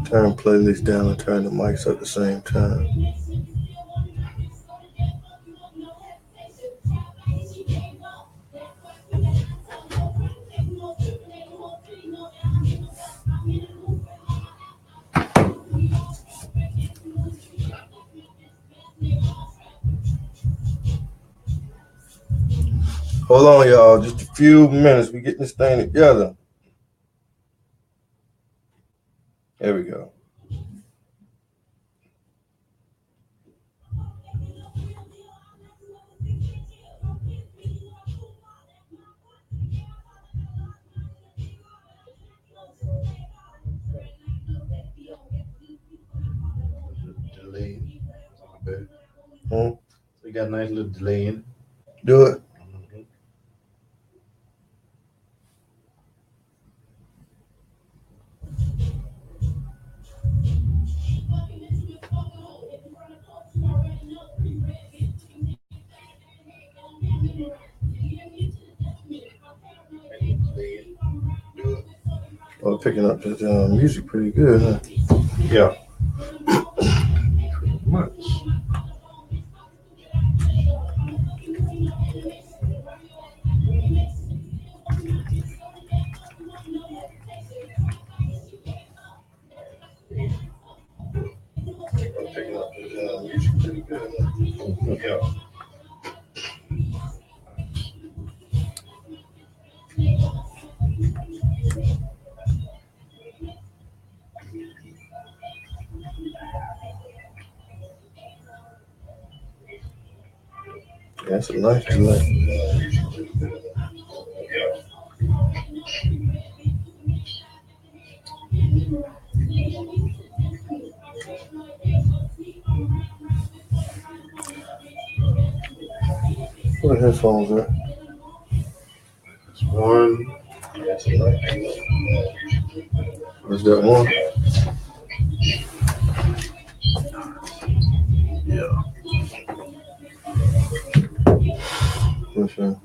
Turn playlist down and turn the mics up at the same time. Hold on, y'all. Just a few minutes. We getting this thing together. There we go. Delay. Hmm? We got a nice little delay in. Do it. Oh, picking up the music pretty good, huh? Yeah. Pretty much. Picking up the music pretty good, huh? Yeah. That's a nice delay. Where the headphones at? That's one. Is that one? Yeah. For sure.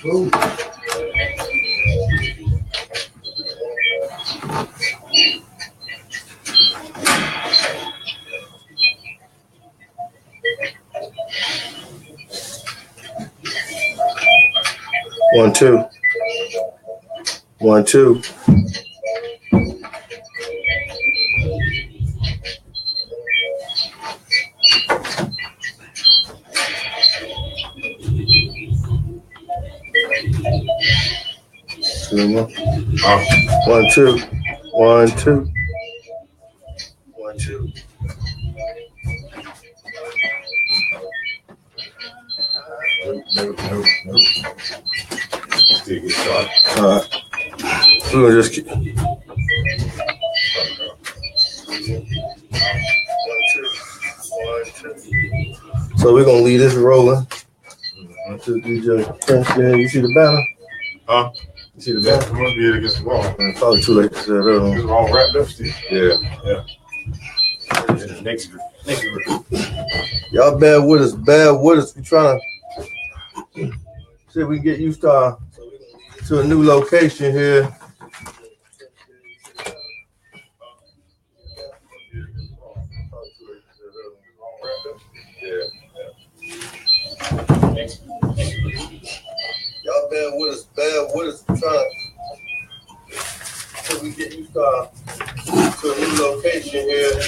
Ooh. 1, 2. 1, 2. Two more. 1, 2. 1, 2. 1, 2. Nope. Still get started. All right. We're gonna just keep. 1, 2. So we're gonna leave this rolling. To DJ Prince. Yeah, you see the banner? Huh? You see the Yeah, banner? we must be able to get the wall. Probably too late to set that It's up. all wrapped up still. Yeah. Next group. Y'all bear with us. We trying to see if we can get used to a new location here. Y'all bear with us. We trying to see if we get used to a new location here.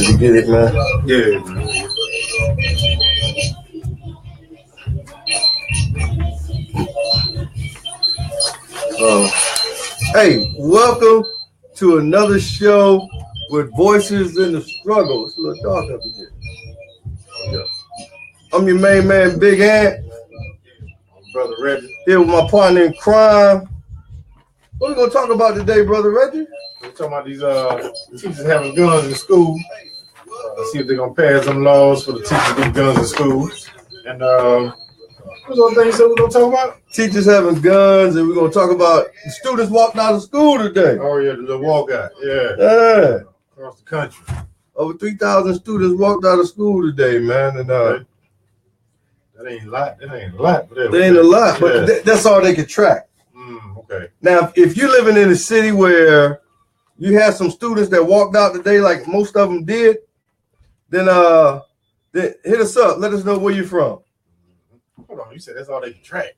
you get it, man? Yeah, man. Hey, welcome to another show with Voices in the Struggle. It's a little dark up in here. Yeah. I'm your main man, Big ANT. Brother Reggie. Here with my partner in crime. What are we going to talk about today, Brother Reggie? We're talking about these teachers having guns in school. See if they're going to pass some laws for the teachers with guns in school. And what's other things that we're going to talk about? Teachers having guns, and we're going to talk about the students walked out of school today. Oh, yeah, the walkout. Yeah. Yeah. Across the country. Over 3,000 students walked out of school today, man. And that ain't a lot. That ain't a lot. That ain't a lot, but that's all they can track. Okay. Now, if you're living in a city where you have some students that walked out today, like most of them did, then hit us up. Let us know where you're from. Hold on, you said that's all they can track.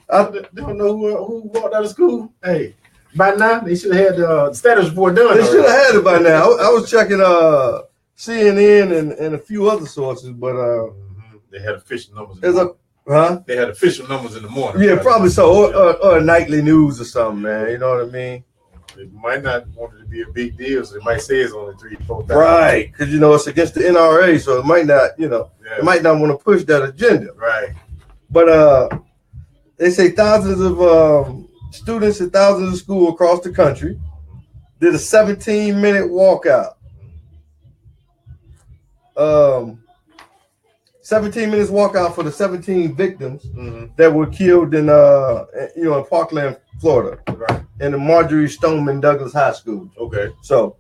They don't know who walked out of school. Hey, by now they should have had the status report done. They should have had it by now. I was checking CNN and a few other sources, but they had official numbers. They had official numbers in the morning. Yeah, probably so, or nightly news or something, man. You know what I mean? It might not want it to be a big deal, so they might say it's only 3,000-4,000. Right, because it's against the NRA, so it might not, it might not want to push that agenda. Right. But they say thousands of students in thousands of schools across the country did a 17-minute walkout. 17 minutes walkout for the 17 victims that were killed in in Parkland, Florida, right, in the Marjorie Stoneman Douglas High School. Okay. So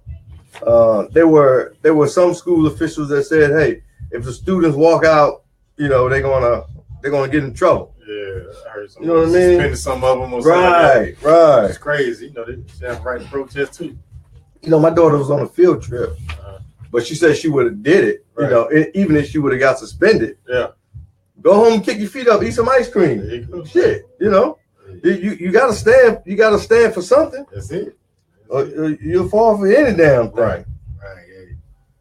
there were some school officials that said, hey, if the students walk out, they're gonna get in trouble. Yeah, I heard some. You know what I mean? Suspended some of them or right, something. Right. It's crazy. They have right to protest too. My daughter was on a field trip. But she said she would have did it, right, even if she would have got suspended. Yeah. Go home, kick your feet up, eat some ice cream. Shit, you gotta stand. You gotta stand for something. That's it. You'll fall for any damn thing. Right.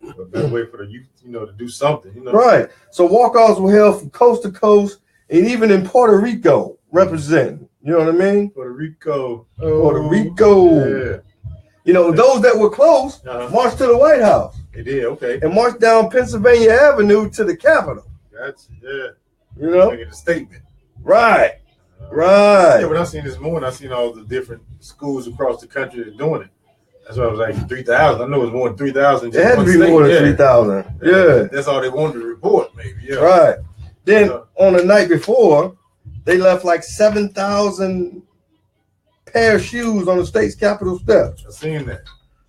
Yeah. But better wait for the youth, to do something. Right. So walkouts were held from coast to coast, and even in Puerto Rico, representing. You know what I mean? Puerto Rico. Puerto Rico. Yeah. Those that were close marched to the White House. They did, okay. And marched down Pennsylvania Avenue to the Capitol. Gotcha, yeah. Making a statement. Right. Right. Yeah, but I seen this morning, I seen all the different schools across the country that are doing it. That's why I was like 3,000. I know it was more than 3,000. It had to be more than 3,000. Yeah. That's all they wanted to report, maybe. Yeah. Right. Then on the night before, they left like 7,000 pair of shoes on the state's Capitol steps. I seen that.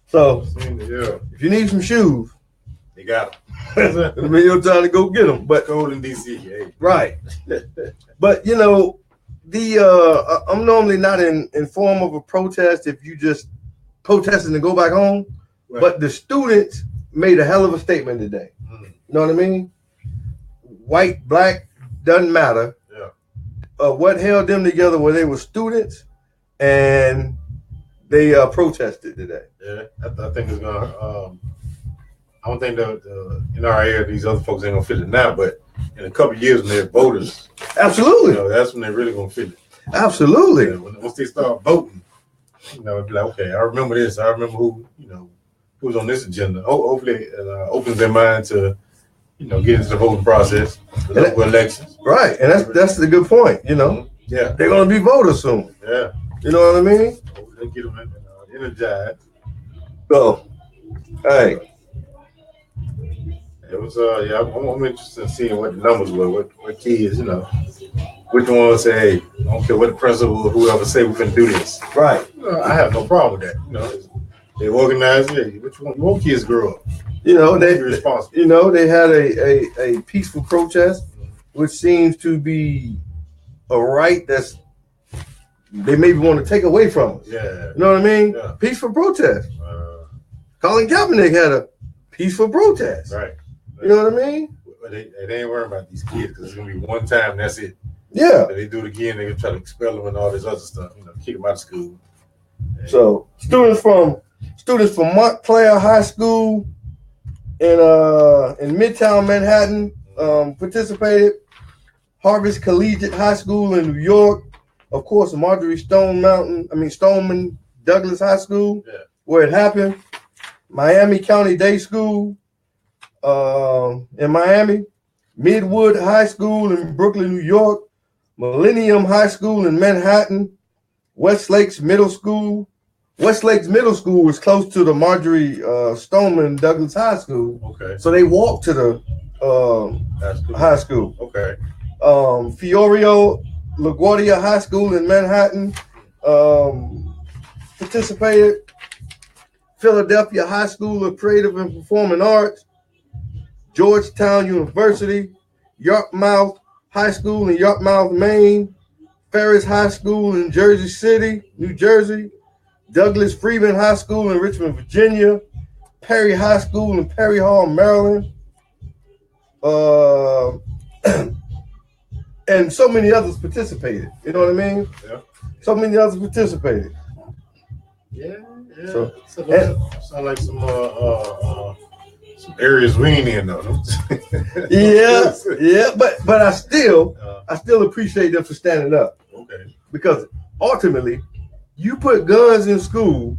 So, if you need some shoes, they got them. It'll be your time to go get them. But cold in DC, hey. Right. But I'm normally not in form of a protest if you just protesting to go back home. Right. But the students made a hell of a statement today. You know what I mean? White, black, doesn't matter. Yeah. What held them together were they were students, and they protested today. Yeah, I think it's gonna. I don't think the NRA or these other folks ain't gonna feel it now, but in a couple of years when they're voters, absolutely, that's when they're really gonna feel it. Absolutely. Once they start voting, it'd be like, okay, I remember this. I remember who's on this agenda. Hopefully, it opens their mind to, get into the voting process, the local elections. Right, and that's the good point. Yeah, they're gonna be voters soon. Yeah, you know what I mean. They get them energized. So, hey, it was I'm interested in seeing what the numbers were. What kids, which ones say, hey, I don't care what the principal or whoever say we're gonna do this. Right. I have no problem with that. They organize it. Which one? More kids grow up. They had a peaceful protest, which seems to be a right that's they maybe want to take away from us. Yeah. You know what I mean? Yeah. Peaceful protest. Colin Kaepernick had a peaceful protest. Right. You know what I mean? But they ain't worrying about these kids because it's gonna be one time and that's it. Yeah. If they do it again, they're gonna try to expel them and all this other stuff. Kick them out of school. So students from Montclair High School in Midtown Manhattan, participated. Harvest Collegiate High School in New York. Of course, Stoneman Douglas High School, where it happened. Miami County Day School in Miami. Midwood High School in Brooklyn, New York. Millennium High School in Manhattan. Westlakes Middle School. Westlakes Middle School was close to the Marjorie Stoneman Douglas High School. Okay. So they walked to the high school. Okay. Fiorio LaGuardia High School in Manhattan participated. Philadelphia High School of Creative and Performing Arts. Georgetown University. Yarmouth High School in Yarmouth, Maine. Ferris High School in Jersey City, New Jersey. Douglas Freeman High School in Richmond, Virginia. Perry High School in Perry Hall, Maryland. And so many others participated. You know what I mean? Yeah. So many others participated. Yeah. So sound like some areas we ain't in though. yeah. But I still appreciate them for standing up. Okay. Because ultimately, you put guns in school,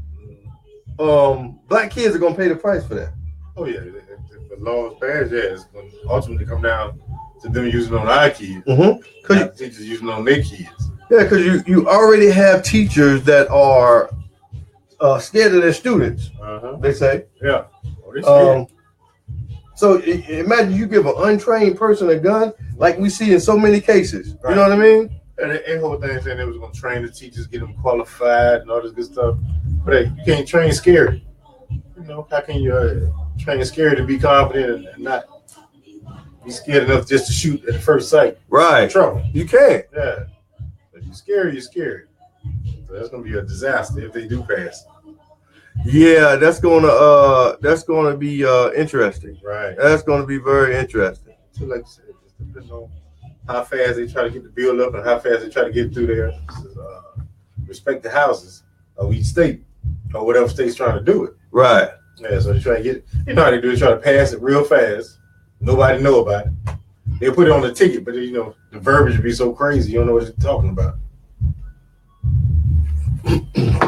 black kids are gonna pay the price for that. Oh yeah. If the law is passed, it's gonna ultimately come down to them using on our kids. Because teachers using on their kids. Yeah, because you already have teachers that are scared of their students. They say. Yeah. Oh, so imagine you give an untrained person a gun, like we see in so many cases. Right. You know what I mean? And the whole thing saying they was going to train the teachers, get them qualified and all this good stuff. But hey, you can't train scary. You know, how can you train scary to be confident and not be scared enough just to shoot at the first sight? Right. Trouble. You can't. Yeah. If you're scary, you're scared. So that's going to be a disaster if they do pass. Yeah, that's gonna be interesting. Right. That's gonna be very interesting. So like I said, it just depends on how fast they try to get the bill up and how fast they try to get through there. Respect the houses of each state or whatever state's trying to do it. Right. Yeah, so they try to get how they do it, try to pass it real fast. Nobody know about it. They put it on the ticket, but the verbiage would be so crazy you don't know what they're talking about.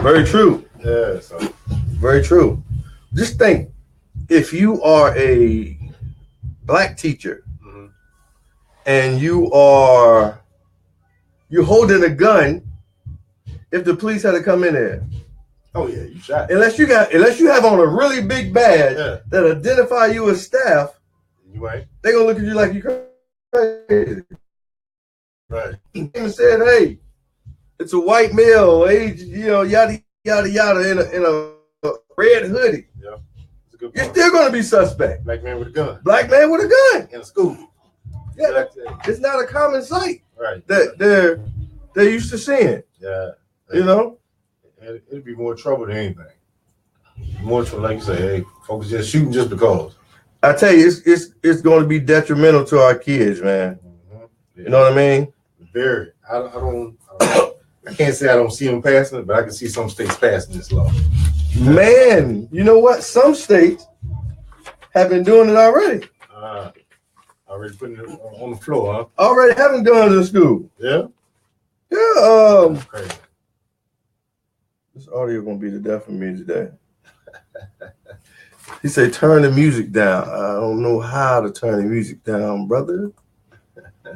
Very true. Yeah, so very true. Just think, if you are a black teacher and you're holding a gun, if the police had to come in there. Oh yeah, you shot. Unless you have on a really big badge that identify you as staff, you ain't. They're gonna look at you like you crazy. Right. And said, hey, it's a white male, age, yada yada yada in a red hoodie. Yeah. That's a good point. You're still gonna be suspect. Black man with a gun. Black man with a gun. In a school. Yeah. It's not a common sight. Right. That they're used to seeing. Yeah. You know? It'd be more trouble than anything. More trouble, like you say, hey, folks just shooting just because. I tell you, it's going to be detrimental to our kids, man. Yeah. You know what I mean? Very. I can't say I don't see them passing it, but I can see some states passing this law. Man, you know what? Some states have been doing it already. Already putting it on the floor, huh? Already having guns in school. Yeah? Yeah. Crazy. This audio gonna be the death of me today. He said, turn the music down. I don't know how to turn the music down, brother. I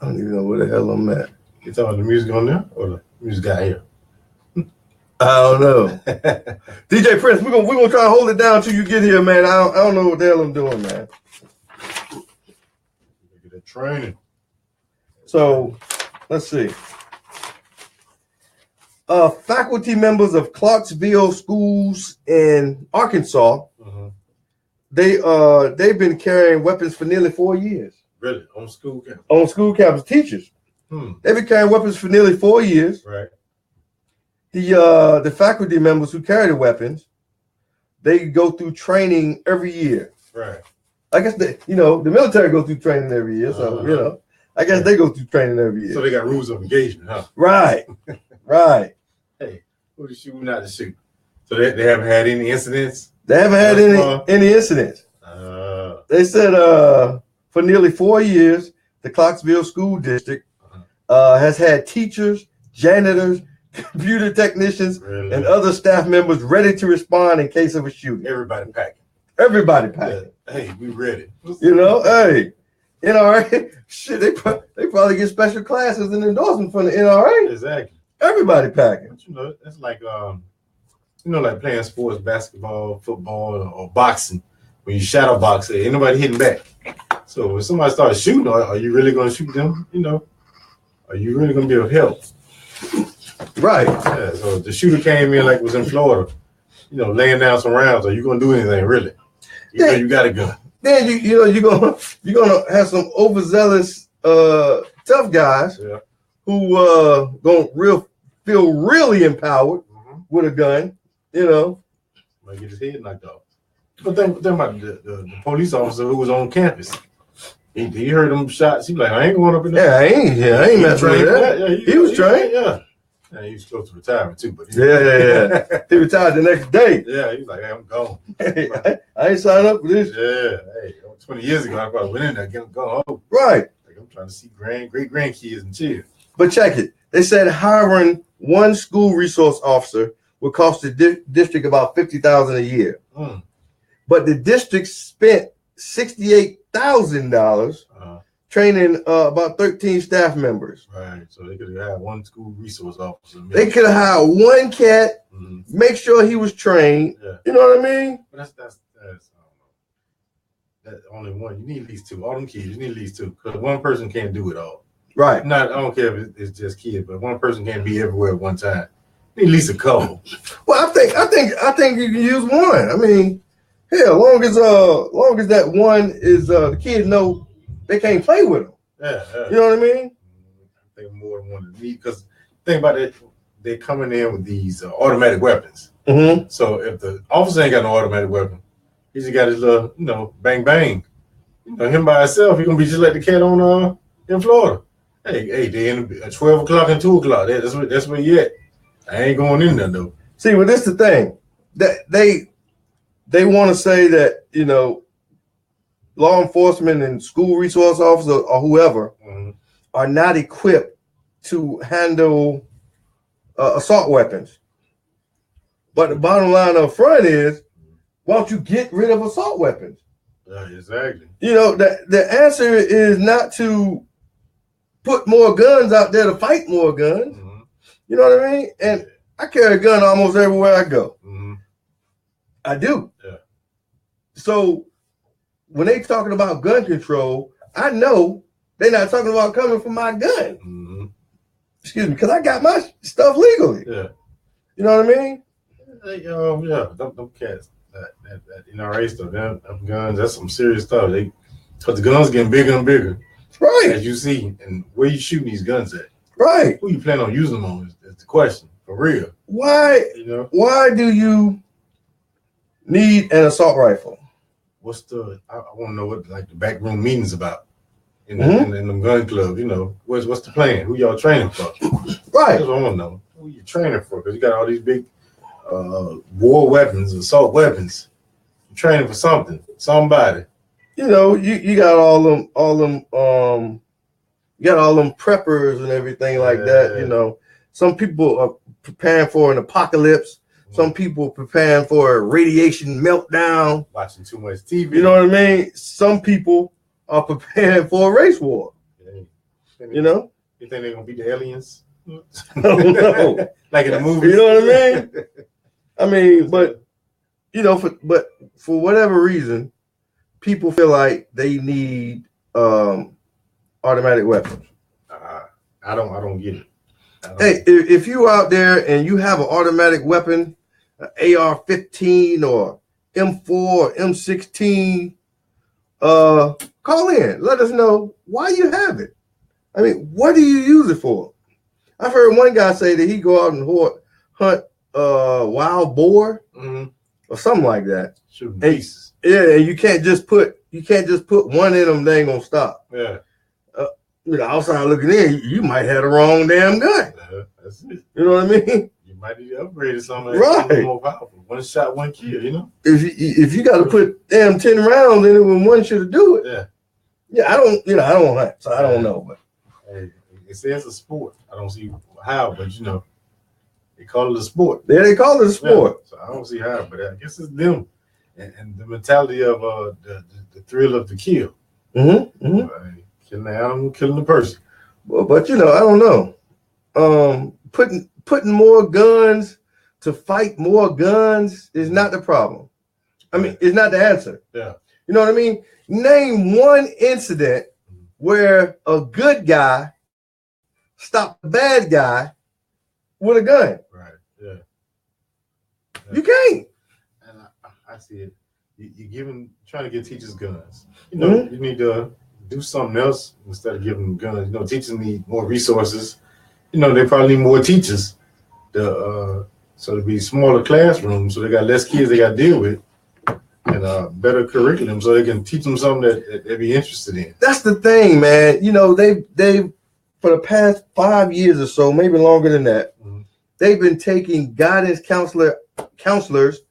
don't even know where the hell I'm at. You talking the music on there or the music out here? I don't know. DJ Prince, we're gonna try to hold it down till you get here, man. I don't know what the hell I'm doing, man. Get that training. So let's see. Faculty members of Clarksville schools in Arkansas, they've been carrying weapons for nearly 4 years. Really? On school campus? On school campus, teachers. They've been carrying weapons for nearly 4 years. Right. The faculty members who carry the weapons, they go through training every year. Right. I guess the military goes through training every year, so I guess they go through training every year. So they got rules of engagement, huh? Right. Right. Hey, who to shoot, who not to shoot. So they haven't had any incidents They haven't had any incidents. They said for nearly 4 years, the Clarksville School District has had teachers, janitors, computer technicians, and other staff members ready to respond in case of a shooting. Everybody packing. Everybody packing. Yeah. Hey, we ready. You know, hey, NRA, shit, they probably get special classes and endorsements from the NRA. Exactly. Everybody packing. But, you know, it's like like playing sports, basketball, football, or boxing. When you shadow box, ain't nobody hitting back. So when somebody starts shooting, are you really going to shoot them? You know, are you really going to be of help? Right. Yeah. So the shooter came in like it was in Florida, you know, laying down some rounds. Are you going to do anything really? You know you got a gun. Then you're gonna have some overzealous tough guys who gonna feel really empowered with a gun. You know, might get his head knocked off. But then about the police officer who was on campus. He heard them shots. He was like, I ain't going up in there. Yeah, I ain't messing with that. Yeah, he was trained. Yeah. He was close to retirement too, but yeah. He retired the next day. Yeah, he was like, hey, I'm gone. Hey, I ain't signed up for this. Yeah, hey, 20 years ago, I probably went in there, go home. Right. Like, I'm trying to see great grandkids and chill. But check it. They said hiring one school resource officer would cost the district about $50,000 a year. But the district spent $68,000 training about 13 staff members. Right. So they could have had one school resource officer. They could have hired one cat, make sure he was trained. Yeah. You know what I mean? But that's I don't know. That only one. You need at least two. All them kids, you need at least two. Because one person can't do it all. Right. I don't care if it's just kids, but one person can't be everywhere at one time. You need at least a couple. Well, I think you can use one. I mean, hell, long as that one is the kids know they can't play with them. Yeah. You know what I mean? I think more than one need, because think about it, they're coming in with these automatic weapons. So if the officer ain't got no automatic weapon, he just got his little, bang bang. Him by himself, he gonna be just like the cat on in Florida. Hey, they in at 12 o'clock and 2 o'clock. That's where you at. I ain't going in there though. See, well, this is the thing that they want to say that law enforcement and school resource officers or whoever are not equipped to handle assault weapons. But the bottom line up front is, why don't you get rid of assault weapons? Exactly. The answer is not to put more guns out there to fight more guns. You know what I mean? And I carry a gun almost everywhere I go. I do. Yeah. So when they talking about gun control, I know they're not talking about coming for my gun. Excuse me, because I got my stuff legally. Yeah. You know what I mean? Them cats, that NRA stuff, them guns, that's some serious stuff. Because the guns getting bigger and bigger. Right. As you see, and where you shooting these guns at? Right. Who you plan on using them on is the question, for real. Why do you need an assault rifle? I want to know what the backroom meetings about in them gun clubs. What's the plan? Who y'all training for? Right. That's what I want to know. Who you training for? Because you got all these big war weapons, assault weapons. You're training for something, somebody. You got all them preppers and everything like that. Some people are preparing for an apocalypse. Some people preparing for a radiation meltdown. Watching too much TV. You know what I mean? Some people are preparing for a race war. You think they're gonna beat the aliens? I don't know. Like in the movies. You know what I mean? But for whatever reason, people feel like they need automatic weapons. I don't get it. Hey, if you out there and you have an automatic weapon, an AR-15 or M4 or M16, call in. Let us know why you have it. I mean, what do you use it for? I've heard one guy say that he go out and hunt wild boar or something like that. Shooting pieces. Yeah, and you can't just put one in them. They ain't gonna stop. Yeah. Outside looking in, you might have the wrong damn gun. That's it. You know what I mean? You might need to upgrade something right? More powerful. One shot, one kill. You know. If you got to put damn 10 rounds in it when one should do it. Yeah. Yeah, I don't. I don't hunt, so I don't know. But hey, it says a sport. I don't see how, but they call it a sport. Yeah, they call it a sport. Yeah, so I don't see how, but I guess it's them and the mentality of the thrill of the kill. Killing the animal, killing the person. Well, but I don't know. Putting more guns to fight more guns is not the problem. I mean, it's not the answer. Yeah. You know what I mean? Name one incident where a good guy stopped a bad guy with a gun. Right. Yeah. You can't. And I see it. You're trying to give teachers guns. You need to do something else instead of giving them guns. Teachers need more resources. They probably need more teachers. So to be smaller classrooms, so they got less kids they got to deal with, and better curriculum, so they can teach them something that they be interested in. That's the thing, man. They for the past 5 years or so, maybe longer than that, they've been taking guidance counselors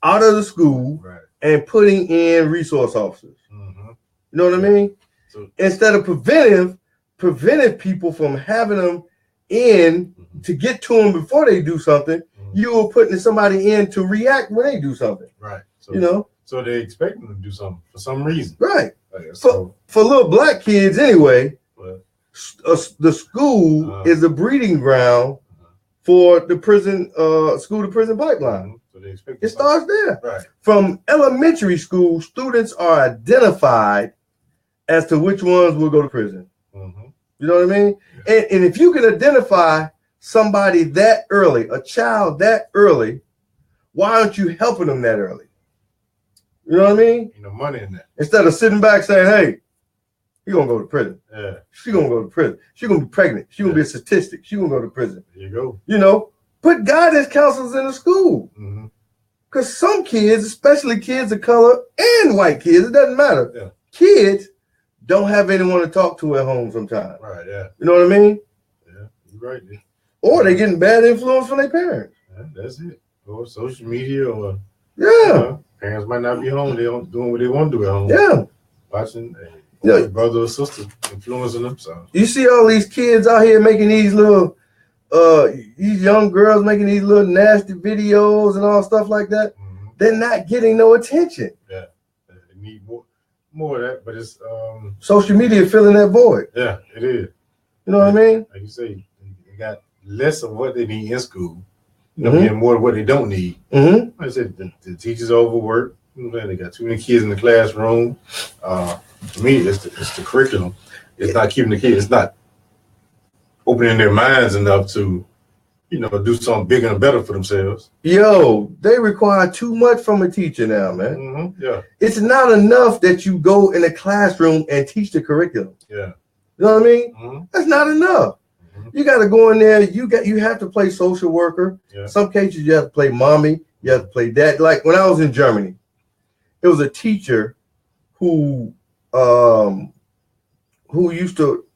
out of the school and putting in resource officers. You know what I mean? So, instead of preventing people from having them in to get to them before they do something, you were putting somebody in to react when they do something. Right. So, so they expect them to do something for some reason. Right. For little black kids anyway, the school is a breeding ground for the prison, school to prison pipeline. So they expect it starts there. Right. From elementary school, students are identified as to which ones will go to prison. You know what I mean? Yeah. And if you can identify somebody that early, a child that early, why aren't you helping them that early? You know what I mean? Money in that. Instead of sitting back saying, hey, you're going to go to prison. Yeah. She's going to go to prison. She's going to be pregnant. She's going to be a statistic. She's going to go to prison. There you go. Put guidance counselors in the school. Because some kids, especially kids of color and white kids, it doesn't matter. Yeah. Kids don't have anyone to talk to at home sometimes. Right, yeah. You know what I mean? Yeah, you're right. Yeah. Or they're getting bad influence from their parents. Yeah, that's it. Or social media, or parents might not be home. They don't doing what they want to do at home. Yeah. Watching a brother or sister influencing them. So you see all these kids out here making these little these young girls making these little nasty videos and all stuff like that. They're not getting no attention. Yeah. They need more of that, but it's social media filling that void. Yeah, it is. You know what I mean? Like you say, they got less of what they need in school, and more of what they don't need. Like I said, the teachers overwork. They got too many kids in the classroom. To me, it's the curriculum. It's not keeping the kids. It's not opening their minds enough to, do something bigger and better for themselves. Yo, they require too much from a teacher now, man. Yeah. It's not enough that you go in a classroom and teach the curriculum. Yeah. You know what I mean? That's not enough. You got to go in there. You have to play social worker. Yeah. Some cases you have to play mommy. You have to play dad. Like when I was in Germany, there was a teacher who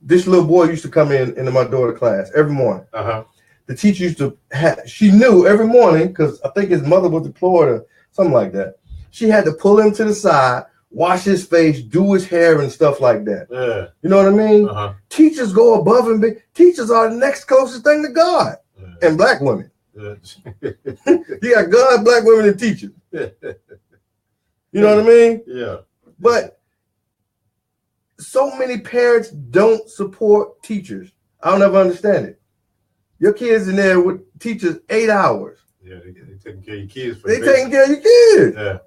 this little boy used to come into my daughter's class every morning. The teacher used to she knew every morning, because I think his mother was deployed or something like that. She had to pull him to the side, wash his face, do his hair and stuff like that. Yeah. You know what I mean? Teachers go above and beyond. Teachers are the next closest thing to God and black women. You got God, black women, and teachers. You know what I mean? Yeah. But so many parents don't support teachers. I don't ever understand it. Your kids in there with teachers 8 hours. Yeah, they taking care of your kids. They taking care of your kids. Yeah.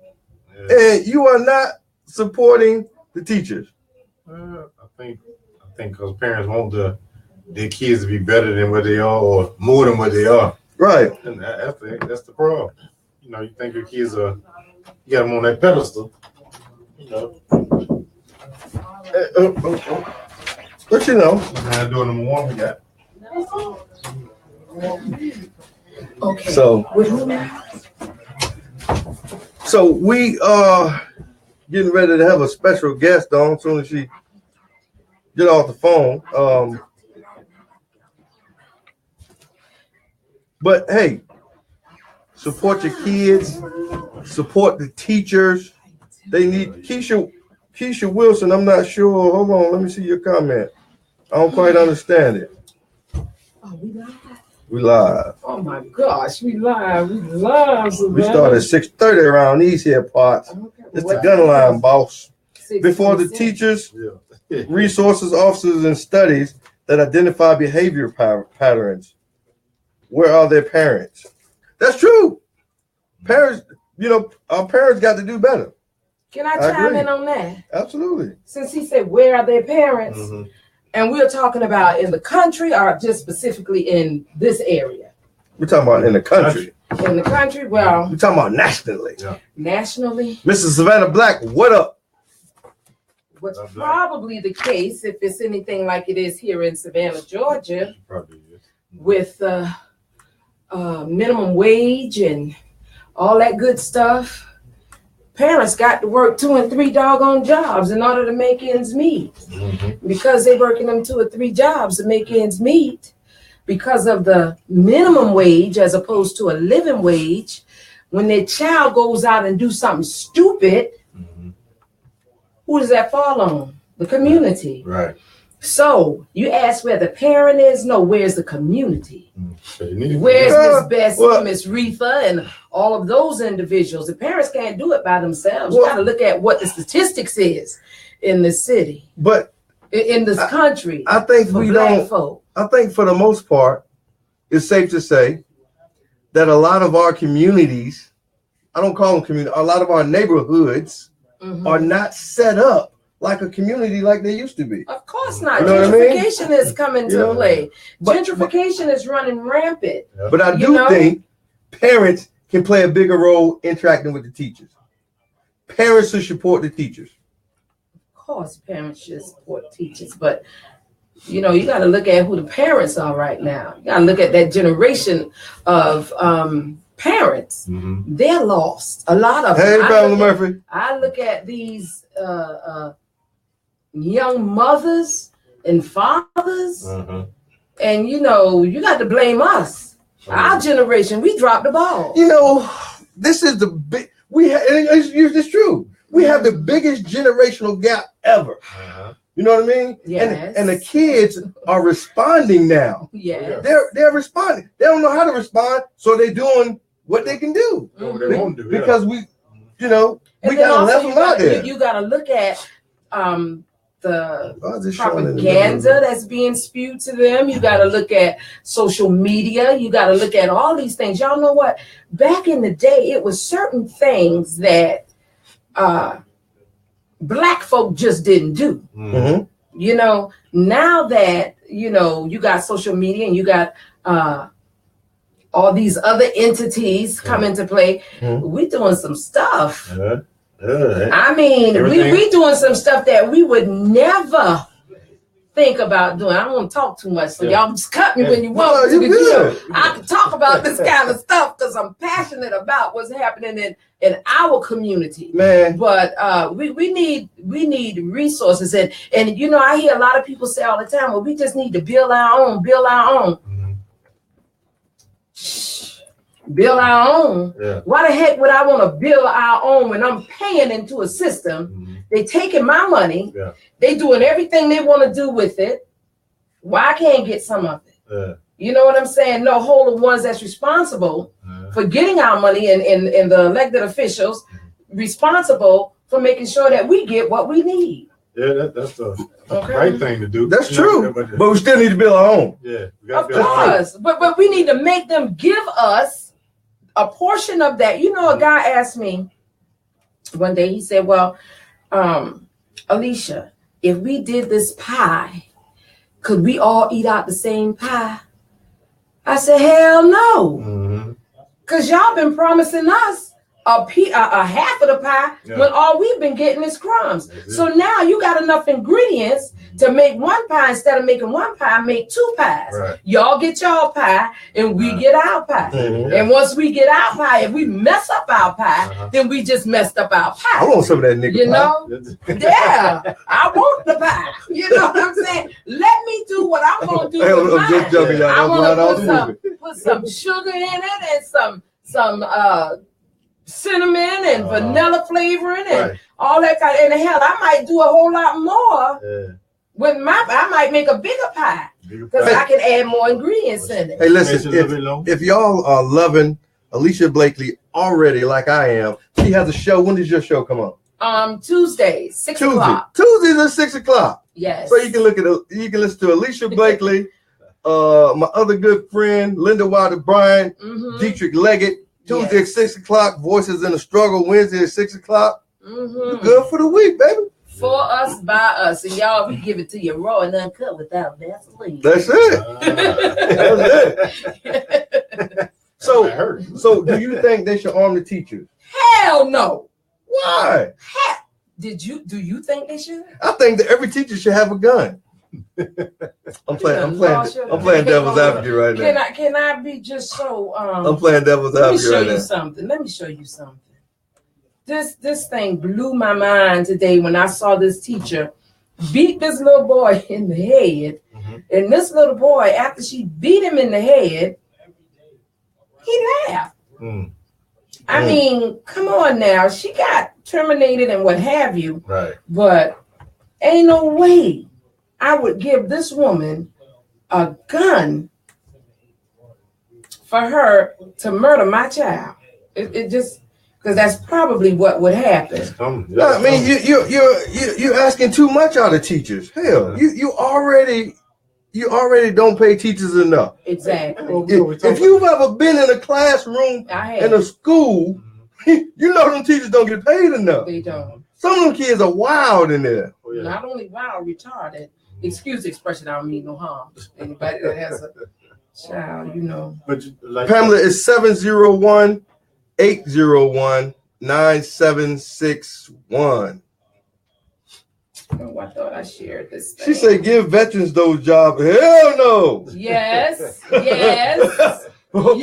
And you are not supporting the teachers. I think because parents want their kids to be better than what they are, or more than what they are. Right. And that's the problem. You think your kids you got them on that pedestal. But now doing number one, we got. Okay. So we are getting ready to have a special guest on as soon as she get off the phone. But hey, Support your kids. Support the teachers. They need Keisha Wilson. I'm not sure. Hold on. Let me see your comment. I don't quite understand it. Oh, we live. We live. Oh my gosh, we live. We live. We start at 6:30 around these here parts. Okay. It's the gun line, boss. 6%. Before the teachers, resources, officers, and studies that identify behavior patterns. Where are their parents? That's true. Parents, our parents got to do better. Can I chime in on that? Absolutely. Since he said, where are their parents? Mm-hmm. And we're talking about in the country or just specifically in this area? We're talking about in the country. In the country, well. We're talking about nationally. Yeah. Nationally. Mrs. Savannah Black, what up? What's probably the case, if it's anything like it is here in Savannah, Georgia, with minimum wage and all that good stuff, parents got to work 2 and 3 doggone jobs in order to make ends meet. Mm-hmm. Because they're working them 2 or 3 jobs to make ends meet, because of the minimum wage as opposed to a living wage, when their child goes out and do something stupid, mm-hmm. who does that fall on? The community. Right. So you ask where the parent is? No, where's the community? Where's Miss Bessie, Miss Retha, and all of those individuals? The parents can't do it by themselves. You got to look at what the statistics is in this city, but in this country. I think we don't. Folk. I think for the most part, it's safe to say that a lot of our communities, I don't call them community, a lot of our neighborhoods mm-hmm. are not set up like a community like they used to be. Of course not. You know gentrification is coming to play. Gentrification is running rampant. But I do think parents can play a bigger role interacting with the teachers. Parents should support the teachers. Of course, parents should support teachers, but you got to look at who the parents are right now. You got to look at that generation of parents. Mm-hmm. They're lost. A lot of them. Hey, Pamela Murphy. I look at these young mothers and fathers, and you got to blame us. Our generation, we dropped the ball. This is the big. It's true. We have the biggest generational gap ever. You know what I mean? Yes. And the kids are responding now. Yes. They're responding. They don't know how to respond, so they're doing what they can do. What they want to do. Because we got to level out there. You got to look at the propaganda that's being spewed to them. You got to look at social media. You got to look at all these things. Y'all know what? Back in the day, it was certain things that Black folk just didn't do. Mm-hmm. Now that, you got social media and you got all these other entities come into play, we doing some stuff. I mean, we doing some stuff that we would never think about doing. I don't want to talk too much, so y'all just cut me when you want to. I can talk about this kind of stuff because I'm passionate about what's happening in our community. Man. But we need resources, and I hear a lot of people say all the time, well, we just need to build our own. Build our own. Yeah. Why the heck would I want to build our own when I'm paying into a system? Mm-hmm. They taking my money. Yeah. They doing everything they want to do with it. Why I can't get some of it? Yeah. You know what I'm saying? No, hold the ones that's responsible for getting our money and the elected officials responsible for making sure that we get what we need. Yeah, that's the right thing to do. That's true. But we still need to build our own. Yeah. Of course. But we need to make them give us a portion of that. A guy asked me one day, he said, well, Alicia, if we did this pie, could we all eat out the same pie? I said, hell no. Because y'all been promising us a half of the pie when all we've been getting is crumbs. So now you got enough ingredients to make one pie. Instead of making one pie, make 2 pies. Right. Y'all get y'all pie and we get our pie. And once we get our pie, if we mess up our pie, then we just messed up our pie. I want some of that nigga pie. Yeah, I want the pie. You know what I'm saying? Let me do what I'm going to do with mine. I want to put some sugar in it and some cinnamon and vanilla flavoring and all that kind of, and hell, I might do a whole lot more with I might make a bigger pie because I can add more ingredients in it. Hey, listen, if y'all are loving Alicia Blakely already like I am, she has a show. When does your show come on? Tuesdays, 6 o'clock. Tuesdays at 6 o'clock. Yes. So you can listen to Alicia Blakely, my other good friend, Linda Wilder Bryan, Dietrich Leggett, Tuesday at 6 o'clock, Voices in the Struggle, Wednesday at 6 o'clock. You good for the week, baby. For us, by us. And y'all, we give it to you raw and uncut without Vaseline. That's it. That's it. So do you think they should arm the teachers? Hell no. Why? Do you think they should? I think that every teacher should have a gun. I'm playing devil's advocate right now. Can I be just so I'm playing devil's advocate right now. Let me show you something. This thing blew my mind today when I saw this teacher beat this little boy in the head. And this little boy, after she beat him in the head, he laughed. I mean, come on now. She got terminated and what have you. Right. But ain't no way I would give this woman a gun for her to murder my child. It just, because that's probably what would happen. I mean, you're asking too much out of teachers. Hell, you already don't pay teachers enough. Exactly. If you've ever been in a classroom in a school, you know them teachers don't get paid enough. They don't. Some of them kids are wild in there. Not only wild, retarded. Excuse the expression, I don't mean no harm. Anybody that has a child, you know. But Pamela is 701-801-9761. Oh, I thought I shared this thing. She said, "Give veterans those jobs." Hell no. Yes. Yes. Well,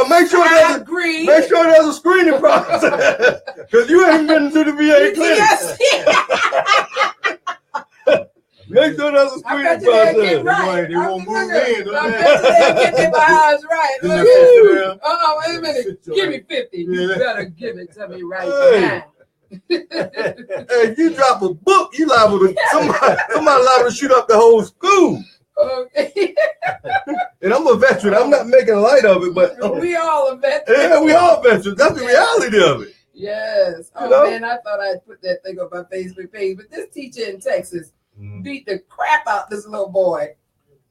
make sure there's a screening process because you ain't been to the VA clinic. Yes. Make sure there's a screening process. Right. They won't move in. I bet they get their eyes right. Wait a minute. Give me 50. You better give it to me right now. Hey, you drop a book, you liable to somebody liable to shoot up the whole school. Okay. And I'm a veteran. I'm not making light of it, but we all are veterans. Yeah, we all veterans. That's the reality of it. Yes. Man, I thought I'd put that thing on my Facebook page, but this teacher in Texas beat the crap out this little boy.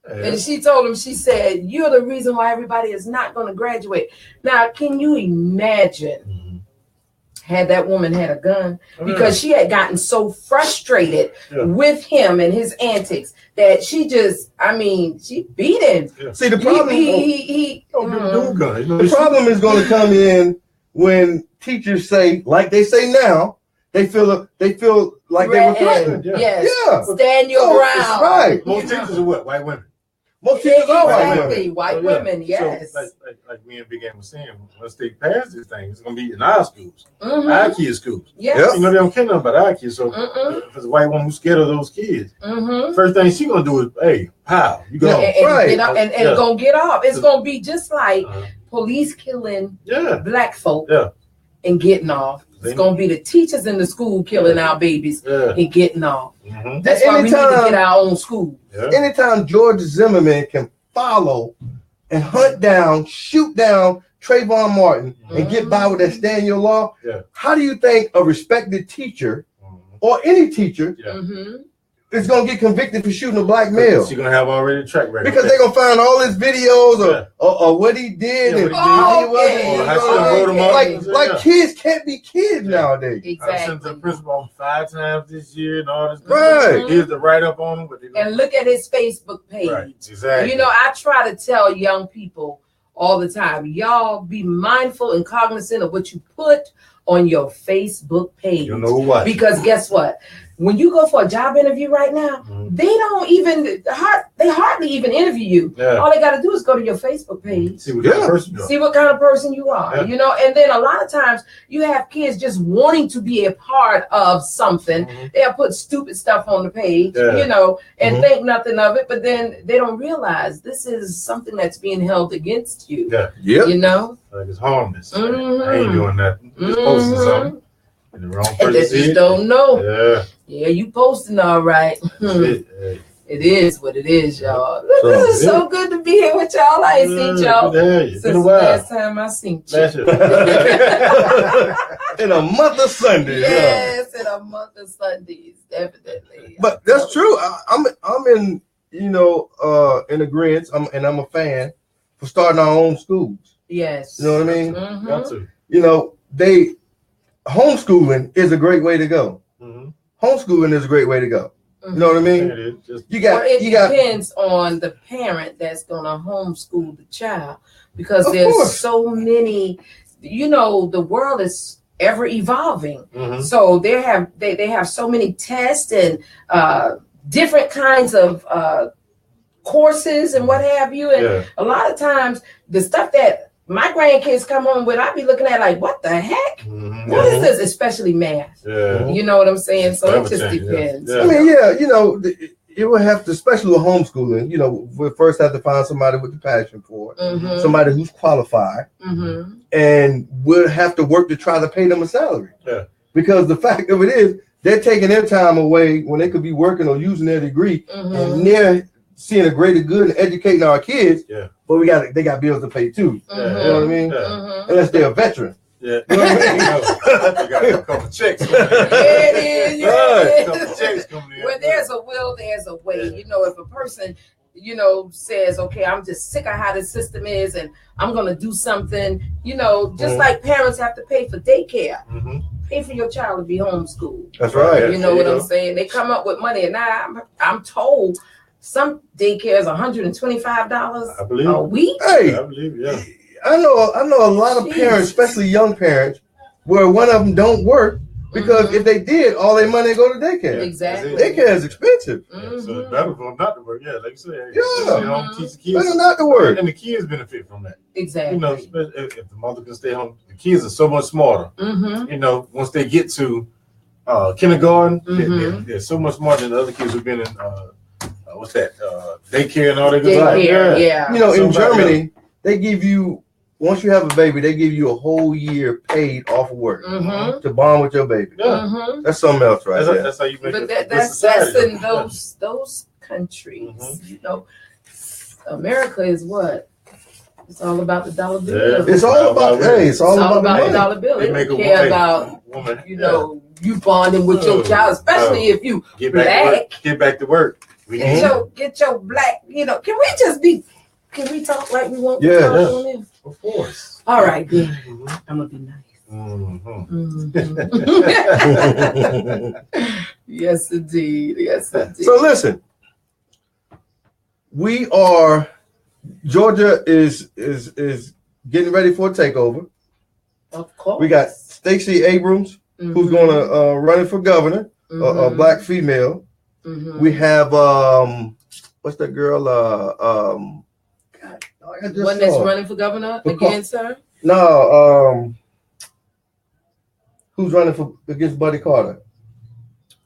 And she told him, she said, "You're the reason why everybody is not going to graduate." Now, can you imagine had that woman had a gun? Because she had gotten so frustrated with him and his antics that she just, she beat him. See, the problem, the problem is going to come in when teachers say, like they say now, they feel like they were threatened. Yes. Stand your ground. Right. Most teachers are what? White women. Most teachers are white women. Yes. So, like me and Big ANT was saying, once they pass this thing, it's gonna be in our schools, our kids' schools. Yes. You know, they don't care nothing about our kids. So if it's a white woman who's scared of those kids, first thing she gonna do is, hey, pow, you go. And gonna get off. It's gonna be just like police killing black folk and getting off. It's gonna be the teachers in the school killing our babies and getting off. That's why we need to get our own school. Anytime George Zimmerman can follow and hunt down, shoot down Trayvon Martin and get by with that stand your law, how do you think a respected teacher or any teacher is going to get convicted for shooting a black male? She's going to have already a track record. Because they're going to find all his videos or what he did. And like kids can't be kids nowadays. Exactly. I sent the principal 5 times this year and all this. Right. Here's the write-up on him. And look at his Facebook page. Right. Exactly. You know, I try to tell young people all the time, y'all be mindful and cognizant of what you put on your Facebook page. You know what? Because guess what? When you go for a job interview right now, they don't even they hardly even interview you. Yeah. All they got to do is go to your Facebook page. See what kind of person you are. See what kind of person you are, you know. And then a lot of times you have kids just wanting to be a part of something. They'll put stupid stuff on the page, you know, and think nothing of it. But then they don't realize this is something that's being held against you. You know, like it's harmless. I ain't doing nothing. Just posting something. And the wrong person they just don't know. Yeah, you posting all right. It is what it is, y'all. This is so good to be here with y'all. I ain't seen y'all since the last time I seen you. In a month of Sundays. Yes, in a month of Sundays, definitely. But that's true. I'm in, you know, in agreement. I'm a fan for starting our own schools. Yes. You know what I mean? Got to. You know, homeschooling is a great way to go. Homeschooling is a great way to go. You know what I mean? It depends on the parent that's gonna homeschool the child, because there's so many. You know, the world is ever evolving, so they have so many tests and different kinds of courses and what have you, and a lot of times the stuff that my grandkids come home with, I be looking at like, what the heck? What is this? Especially math. You know what I'm saying? So it just depends. I mean, you know, it will have to, especially with homeschooling, you know, we first have to find somebody with the passion for it, somebody who's qualified, and we'll have to work to try to pay them a salary. Because the fact of it is, they're taking their time away when they could be working or using their degree, and they're seeing a greater good and educating our kids. But they got bills to pay too. You know what I mean? Unless they're a veteran. You know what I mean? They got a couple checks. It is. A couple checks coming in. When there's a will, there's a way. You know, if a person, you know, says, okay, I'm just sick of how the system is and I'm going to do something, you know, just like parents have to pay for daycare. Pay for your child to be homeschooled. That's right. You know what I'm saying? They come up with money, and now I'm told some daycare is $125 a week. Hey, I believe, I know a lot of parents, especially young parents, where one of them don't work because if they did, all their money go to daycare. Exactly. Daycare is expensive. So it's better for them not to work. Yeah, like you said. Teach the kids. Better not to work. And the kids benefit from that. Exactly. You know, if the mother can stay home, the kids are so much smarter. You know, once they get to kindergarten, they're so much smarter than the other kids who've been in what's that? Daycare and all that good stuff. You know, in Germany, they give you, once you have a baby, they give you a whole year paid off of work to bond with your baby. That's something else, right? That's how you make it. That's in those countries. You know, America is what? It's all about the dollar bill. It's all about it's all about the dollar bill. They don't care about you know, you bonding with your child, especially if you black. Get back to work. Get your black, you know, can we talk like we want to talk on this? Of course. All right, good. I'm going to be nice. Yes, indeed. Yes, indeed. So listen, Georgia is getting ready for a takeover. Of course. We got Stacey Abrams, who's going to run for governor, a black female. We have what's that girl? One that's running for governor against her? No, who's running against Buddy Carter?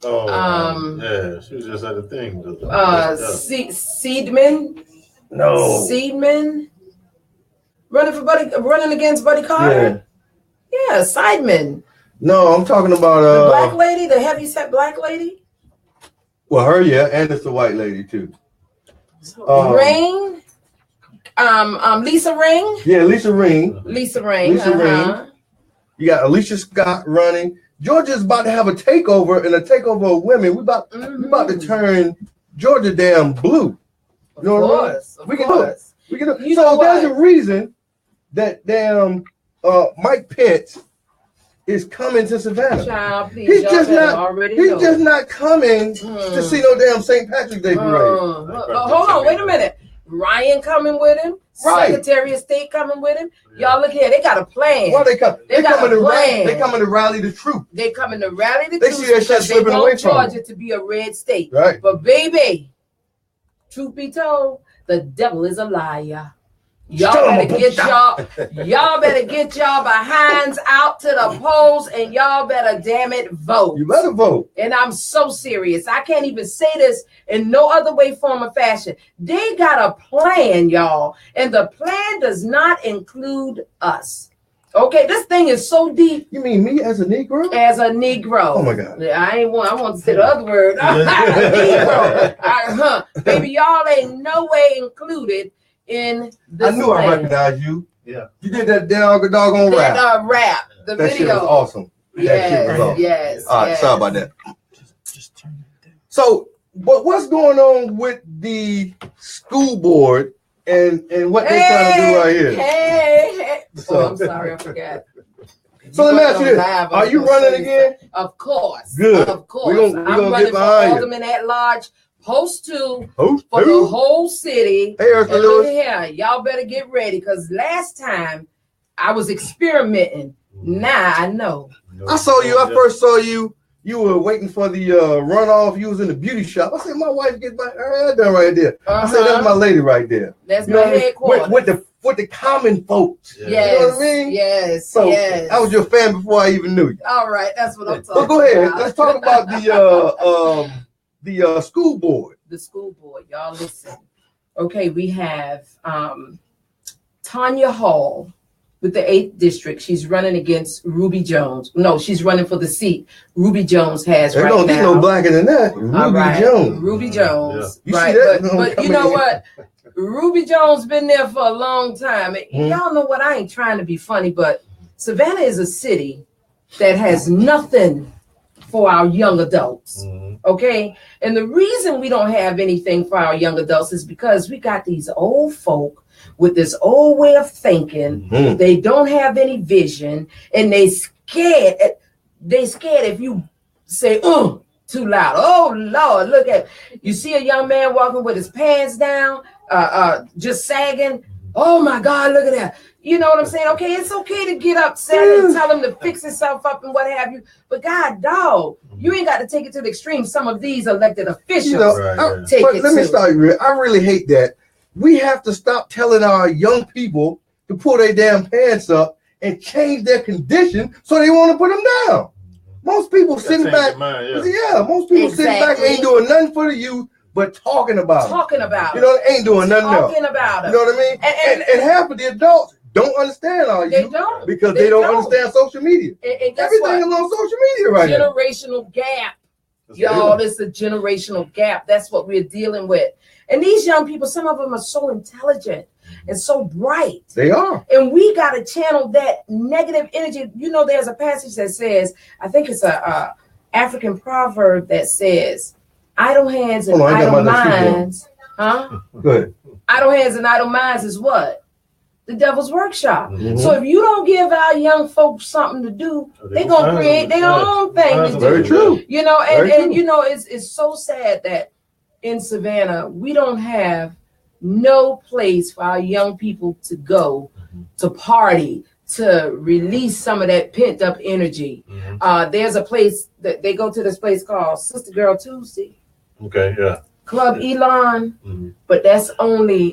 Yeah, she was just at the thing. Seedman. No. Seedman running against Buddy Carter. Yeah, Seidman. No, I'm talking about the black lady, the heavyset black lady. Well, her, and it's the white lady too. Ring. Lisa Ring. Yeah, Lisa Ring. Ring. You got Alicia Scott running. Georgia's about to have a takeover and a takeover of women. We about to turn Georgia damn blue. You know what I mean? We can do it. We can do it. So there's a reason that damn Mike Pence is coming to Savannah. Child, please, he's just not coming to see no damn St. Patrick's Day parade. Hold on, wait a minute. Ryan coming with him. Right. Secretary of State coming with him. Y'all look here. They got a plan. Well, they come. They got coming a to plan. They coming to rally the troops. They coming to rally the They troops see that shit because they slipping away want from Georgia them. to be a red state. Right. But baby, truth be told, the devil is a liar. Y'all better get y'all better get y'all behinds out to the polls, and y'all better damn it vote. You better vote. And I'm so serious. I can't even say this in no other way, form, or fashion. They got a plan, y'all, and the plan does not include us. Okay, this thing is so deep. You mean me as a Negro? As a Negro. Oh my God. I want to say the other word. Negro. Baby, y'all ain't no way included in this. I knew I recognized you. Yeah. You did that doggone rap. That rap. The That video. shit was awesome. That shit was awesome. Yes. All right, yes. sorry about that. Just turn it down. So, but what's going on with the school board and what they're trying to do right here? Hey. So- Oh, I'm sorry, I forgot. So let me ask you this: are you running again? Of course. Good. Of course. We gonna I'm get running for behind you. Alderman at Large, post 2 Who? for the whole city. Hey, Eartha And look Lewis. here, y'all better get ready because last time I was experimenting. Now I know. I saw you. I first saw you. You were waiting for the runoff. You was in the beauty shop. I said, my wife get her hair done right there. I said, that's my lady right there. That's You know my what I mean? headquarters. With the common folks. Yeah. Yes, You know what I mean? yes, So yes. I was your fan before I even knew you. All right, that's what I'm talking But go ahead. about. Let's talk about the school board. The school board, y'all listen. Okay, we have Tanya Hall with the 8th district. She's running against Ruby Jones. No, she's running for the seat Ruby Jones has Ain't right gonna get now. no blacker than that. All Ruby right, Jones. Ruby Jones. Yeah. You Right, see that? but you know what? Ruby Jones been there for a long time. And y'all know what? I ain't trying to be funny, but Savannah is a city that has nothing for our young adults. Okay? And the reason we don't have anything for our young adults is because we got these old folk with this old way of thinking. They don't have any vision, and they scared. They scared if you say too loud. Oh Lord, look at you. See a young man walking with his pants down, just sagging. Oh my God, look at that. You know what I'm saying? Okay, it's okay to get upset and tell him to fix himself up and what have you. But God, dog, you ain't got to take it to the extreme. Some of these elected officials take it. Let me start you. I really hate that. We have to stop telling our young people to pull their damn pants up and change their condition so they want to put them down. Most people sitting back, most people sitting back ain't doing nothing for the youth but talking about it. You know, they ain't doing nothing else. Talking about it. You know what I mean? And half of the adults don't understand our youth because they don't understand social media. And everything is on social media right now. Generational gap. Y'all, it's a generational gap. That's what we're dealing with. And these young people, some of them are so intelligent and so bright. They are. And we got to channel that negative energy. You know, there's a passage that says, I think it's a African proverb that says, idle hands and idle minds. Good. Idle hands and idle minds is what? The devil's workshop. Mm-hmm. So if you don't give our young folks something to do, they're going to create their own thing to do. Very true. You know, and you know, it's so sad that in Savannah, we don't have no place for our young people to go to party, to release some of that pent up energy. There's a place that they go to, this place called Sister Girl Tuesday. Okay, yeah. Club Elon, but that's only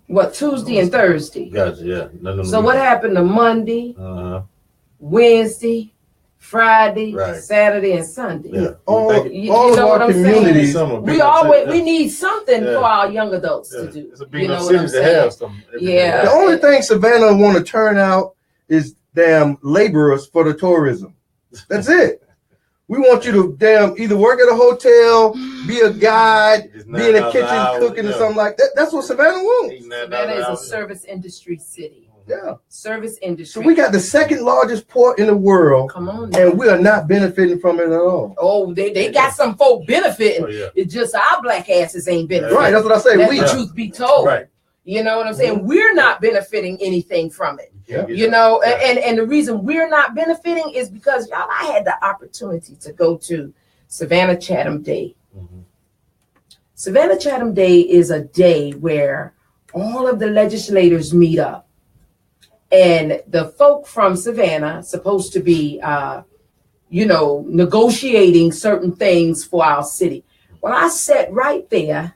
what, Tuesday and Thursday. Gotcha, yeah. So what happened to Monday, Wednesday, Friday, Saturday, and Sunday? Yeah. All you of know our what I'm communities. saying? We need something for our young adults to do. It's a big You know enough what I'm city to have saying? something. Yeah. The only thing Savannah want to turn out is damn laborers for the tourism. That's it. We want you to damn either work at a hotel, be a guide, be in a kitchen cooking or something like that. That's what Savannah wants. Savannah is a service industry city. Yeah. Service industry. So we got the second largest port in the world. Come on now. And we are not benefiting from it at all. Oh, they got some folk benefiting. It's just our black asses ain't benefiting. Right, that's what I say. Let the truth be told. Right. You know what I'm saying? We're not benefiting anything from it. Yeah. You know, and the reason we're not benefiting is because, y'all, I had the opportunity to go to Savannah Chatham Day. Savannah Chatham Day is a day where all of the legislators meet up. And the folk from Savannah supposed to be, negotiating certain things for our city. Well, I sat right there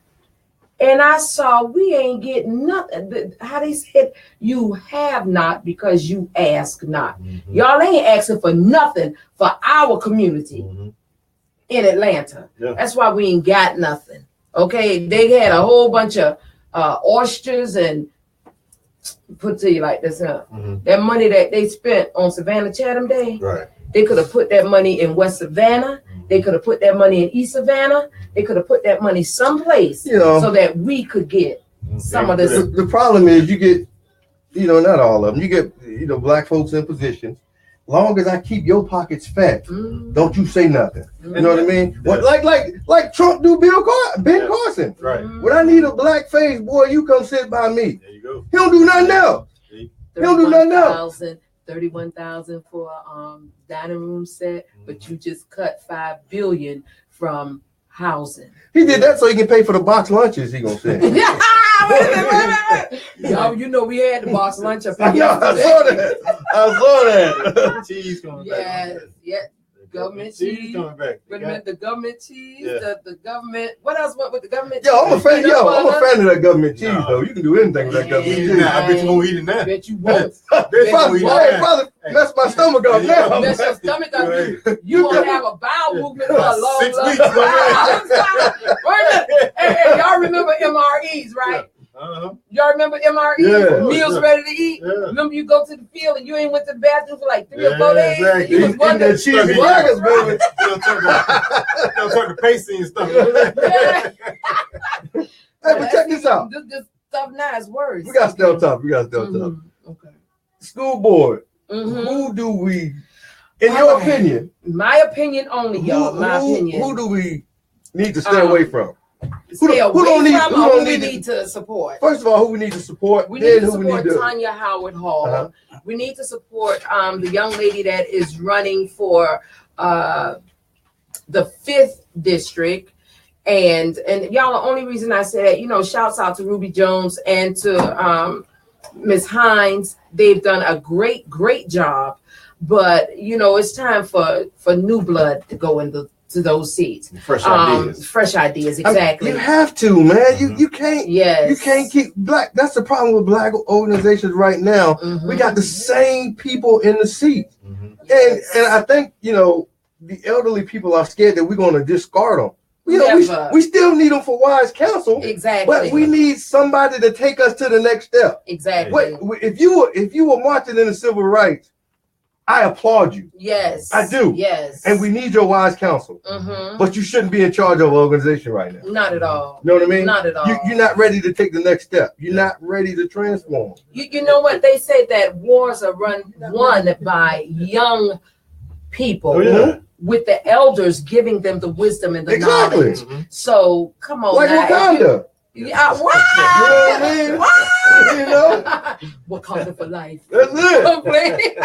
and I saw we ain't getting nothing. How they said, you have not because you ask not. Mm-hmm. Y'all ain't asking for nothing for our community in Atlanta. Yeah. That's why we ain't got nothing. Okay, they had a whole bunch of oysters and put to you like this, huh? That money that they spent on Savannah Chatham Day, right? They could have put that money in West Savannah. They could have put that money in East Savannah. They could have put that money someplace so that we could get some of this. The problem is you get, not all of them. You get, black folks in positions. Long as I keep your pockets fat, don't you say nothing. You know what I mean? What, like Trump do Ben Carson. Right. When I need a black face, boy, you come sit by me. There you go. He don't do nothing else. He don't do nothing else. 31,000 for a dining room set, but you just cut $5 billion from housing. He did that so he can pay for the box lunches he gonna send. Wait a minute. We had the box lunch up here. I saw that. Cheese coming back. Yes. Government cheese coming back. Wait a minute, the government cheese, the government. What else went with the government? I'm a fan of that government cheese though. You can do anything with that government cheese. I bet you won't eat it now. Bet you won't. Probably mess my stomach up now. Mess your stomach up. You won't have a bowel movement for a long 6 weeks. Hey, y'all remember MREs, right? Y'all remember MRE? Yeah. Meals ready to eat. Yeah. Remember you go to the field and you ain't went to the bathroom for like 3 or 4 days. Exactly. You was wondering. Cheesy burgers, baby. They'll turn the pasty and stuff. Hey, but check this out. This stuff now is worse. We got still tough. Okay. School board. Who do we, in your opinion? My opinion only, y'all. My opinion. Who do we need to stay away from? Who we need to support? First of all, who we need to support? We need to support Tanya Howard Hall. We need to support the young lady that is running for the 5th district. And y'all, the only reason I say that, shouts out to Ruby Jones and to Ms. Hines. They've done a great job. But, it's time for new blood to go into those seats. Fresh ideas. Fresh ideas, exactly. You have to, man. You can't. Yes. You can't keep black. That's the problem with black organizations right now. We got the same people in the seat, and I think the elderly people are scared that we're going to discard them. We still need them for wise counsel. Exactly. But we need somebody to take us to the next step. Exactly. If you were marching in the civil rights, I applaud you. Yes. I do. Yes. And we need your wise counsel. But you shouldn't be in charge of an organization right now. Not at all. You know what I mean? Not at all. You're not ready to take the next step. You're not ready to transform. You know what? They say that wars are won by young people. With the elders giving them the wisdom and the knowledge. So come on, like Wakanda. Yeah, wow. You know? Wakanda for life. That's it.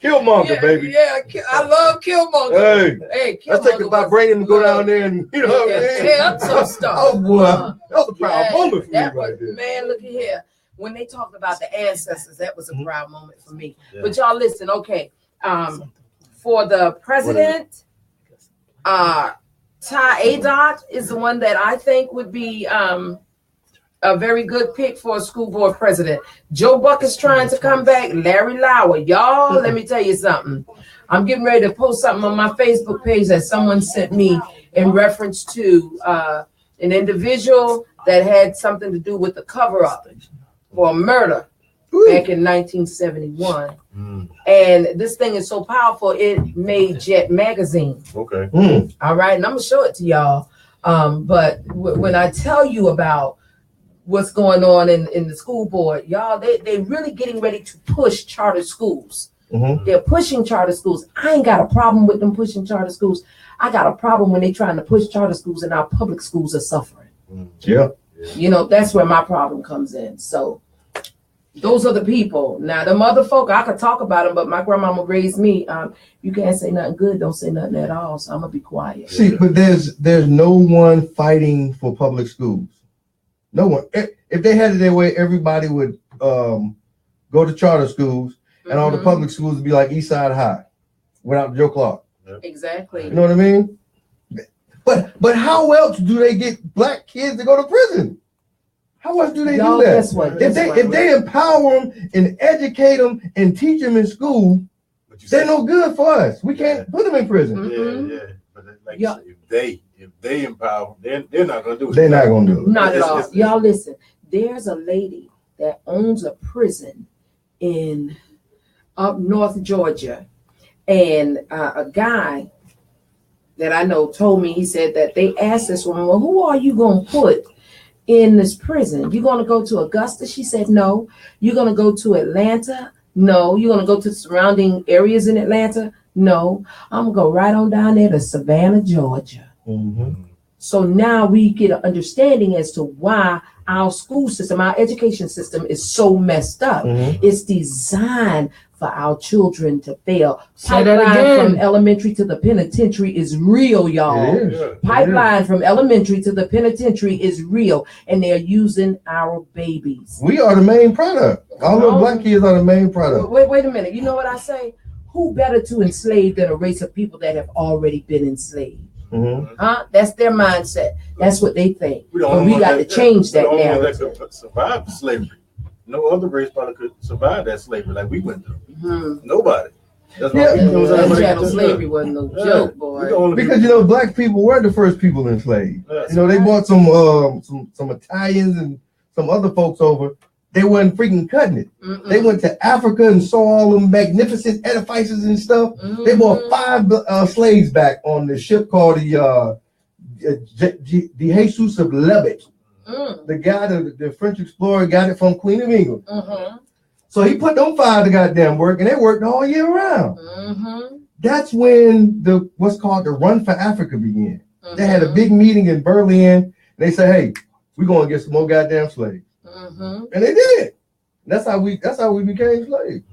Killmonger, baby. Yeah, I love Killmonger. Hey, Killmonger. Let's take the vibranium and go down there and what I mean? Yeah, some stuff. Oh boy, that was a proud moment for me right there. Man, look at here. When they talked about the ancestors, that was a proud moment for me. Yeah. But y'all listen, okay. For the president, Ty Adot is the one that I think would be a very good pick for a school board president. Joe Buck is trying to come back. Larry Lauer. Y'all, let me tell you something. I'm getting ready to post something on my Facebook page that someone sent me in reference to an individual that had something to do with the cover-up for a murder back in 1971. And this thing is so powerful, it made Jet magazine. Okay. All right, and I'm gonna show it to y'all. But when I tell you about what's going on in the school board, y'all, they really getting ready to push charter schools. They're pushing charter schools. I ain't got a problem with them pushing charter schools. I got a problem when they're trying to push charter schools and our public schools are suffering. Yeah. That's where my problem comes in. So Those are the people. Now, the mother folk, I could talk about them, but my grandmama raised me. You can't say nothing good, don't say nothing at all. So I'm gonna be quiet. See, but there's no one fighting for public schools. No one. If they had it their way, everybody would go to charter schools, and all the public schools would be like Eastside High, without Joe Clark. Exactly. You know what I mean? But how else do they get black kids to go to prison? How else do they do that? If they empower them and educate them and teach them in school, they're no good for us. We can't put them in prison. Yeah. But like you say, if they empower them, they're not gonna do it. They're not gonna do it. Not at all. Y'all listen. There's a lady that owns a prison in up north Georgia, and a guy that I know told me, he said that they asked this woman, well, who are you gonna put in this prison? You gonna go to Augusta? She said no. You gonna go to Atlanta? No. You gonna go to the surrounding areas in Atlanta? No. I'm gonna go right on down there to Savannah, Georgia. So now we get an understanding as to why our school system, our education system is so messed up. It's designed for our children to fail. Pipeline from elementary to the penitentiary is real, y'all. Pipeline from elementary to the penitentiary is real, and they're using our babies. We are the main product. All the black kids are the main product. Wait a minute. You know what I say? Who better to enslave than a race of people that have already been enslaved? That's their mindset. That's what they think. But we got to change that narrative. That could survive slavery. No other race probably could survive that slavery like we went through. Nobody. That's why chattel slavery wasn't no joke, boy. Because black people were the first people enslaved. They brought some Italians and some other folks over. They wasn't freaking cutting it. They went to Africa and saw all them magnificent edifices and stuff. They brought 5 slaves back on the ship called the Jesus of Lebbet. The guy, the French explorer, got it from Queen of England. So he put them 5 to goddamn work, and they worked all year round. That's when what's called the Run for Africa began. They had a big meeting in Berlin. And they said, "Hey, we're gonna get some more goddamn slaves." And they did. That's how we became slaves.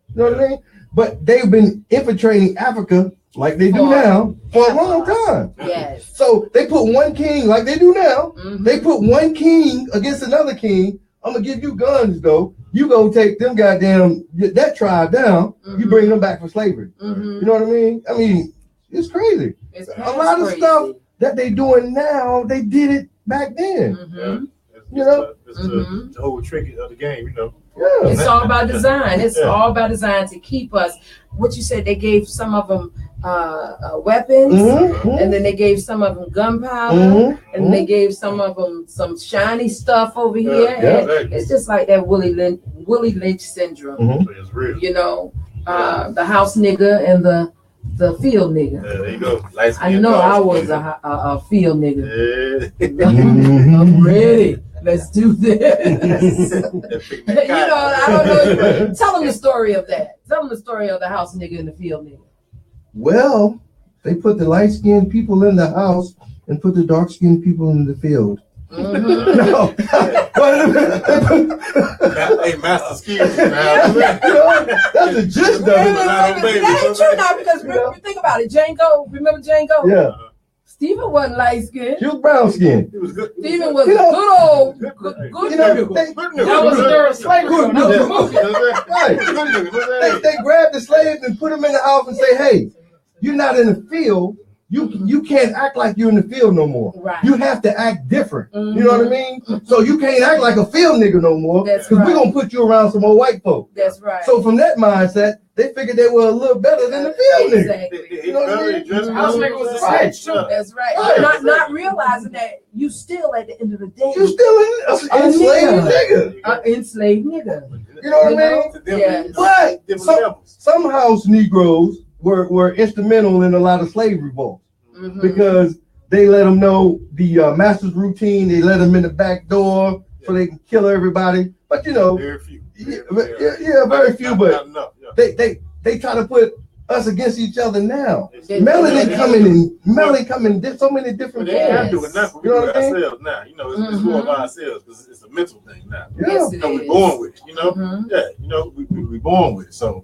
You know what I mean? But they've been infiltrating Africa like they do now for a long time. Yes. So they put one king like they do now. They put one king against another king. I'm gonna give you guns though. You go take them goddamn that tribe down. You bring them back for slavery. You know what I mean? I mean, it's crazy. A lot of stuff that they doing now, they did it back then. It's the whole trick of the game, It's all about design. It's all about design to keep us. What you said, they gave some of them weapons, and then they gave some of them gunpowder, and they gave some of them some shiny stuff over here. It's just like that Willie Lynch syndrome. It's real. The house nigga and the field nigga. There you go. I know I was a field nigga. I'm ready. Let's do this. I don't know. Tell them the story of that. Tell them the story of the house nigga and the field nigga. Well, they put the light-skinned people in the house and put the dark-skinned people in the field. No. Hey, master skills. That's the gist of it. That ain't true now, because think about it. Django, remember Django? Yeah. Stephen wasn't light skinned. He was brown skinned. He was good. Stephen was good old, good nigga. That was during slavery. They grabbed the slaves and put them in the house and say, "Hey, you're not in the field. You can't act like you're in the field no more. Right. You have to act different. You know what I mean? So you can't act like a field nigga no more. Because we're gonna put you around some more white folk." That's right. So from that mindset, they figured they were a little better than the field nigga. You know what I mean? House nigga was a snitch too. That's right. Not realizing that you still at the end of the day, you still an enslaved nigga. Enslaved nigga. You know what I mean? Yeah. But some house Negroes were instrumental in a lot of slave revolts. Because they let them know the master's routine. They let them in the back door so they can kill everybody. But very few. Very few. But they try to put us against each other now. Melanie coming in so many different ways. They do it now. We do it ourselves now. It's more of ourselves because it's a mental thing now. Yes, we're born with it. We born with it. So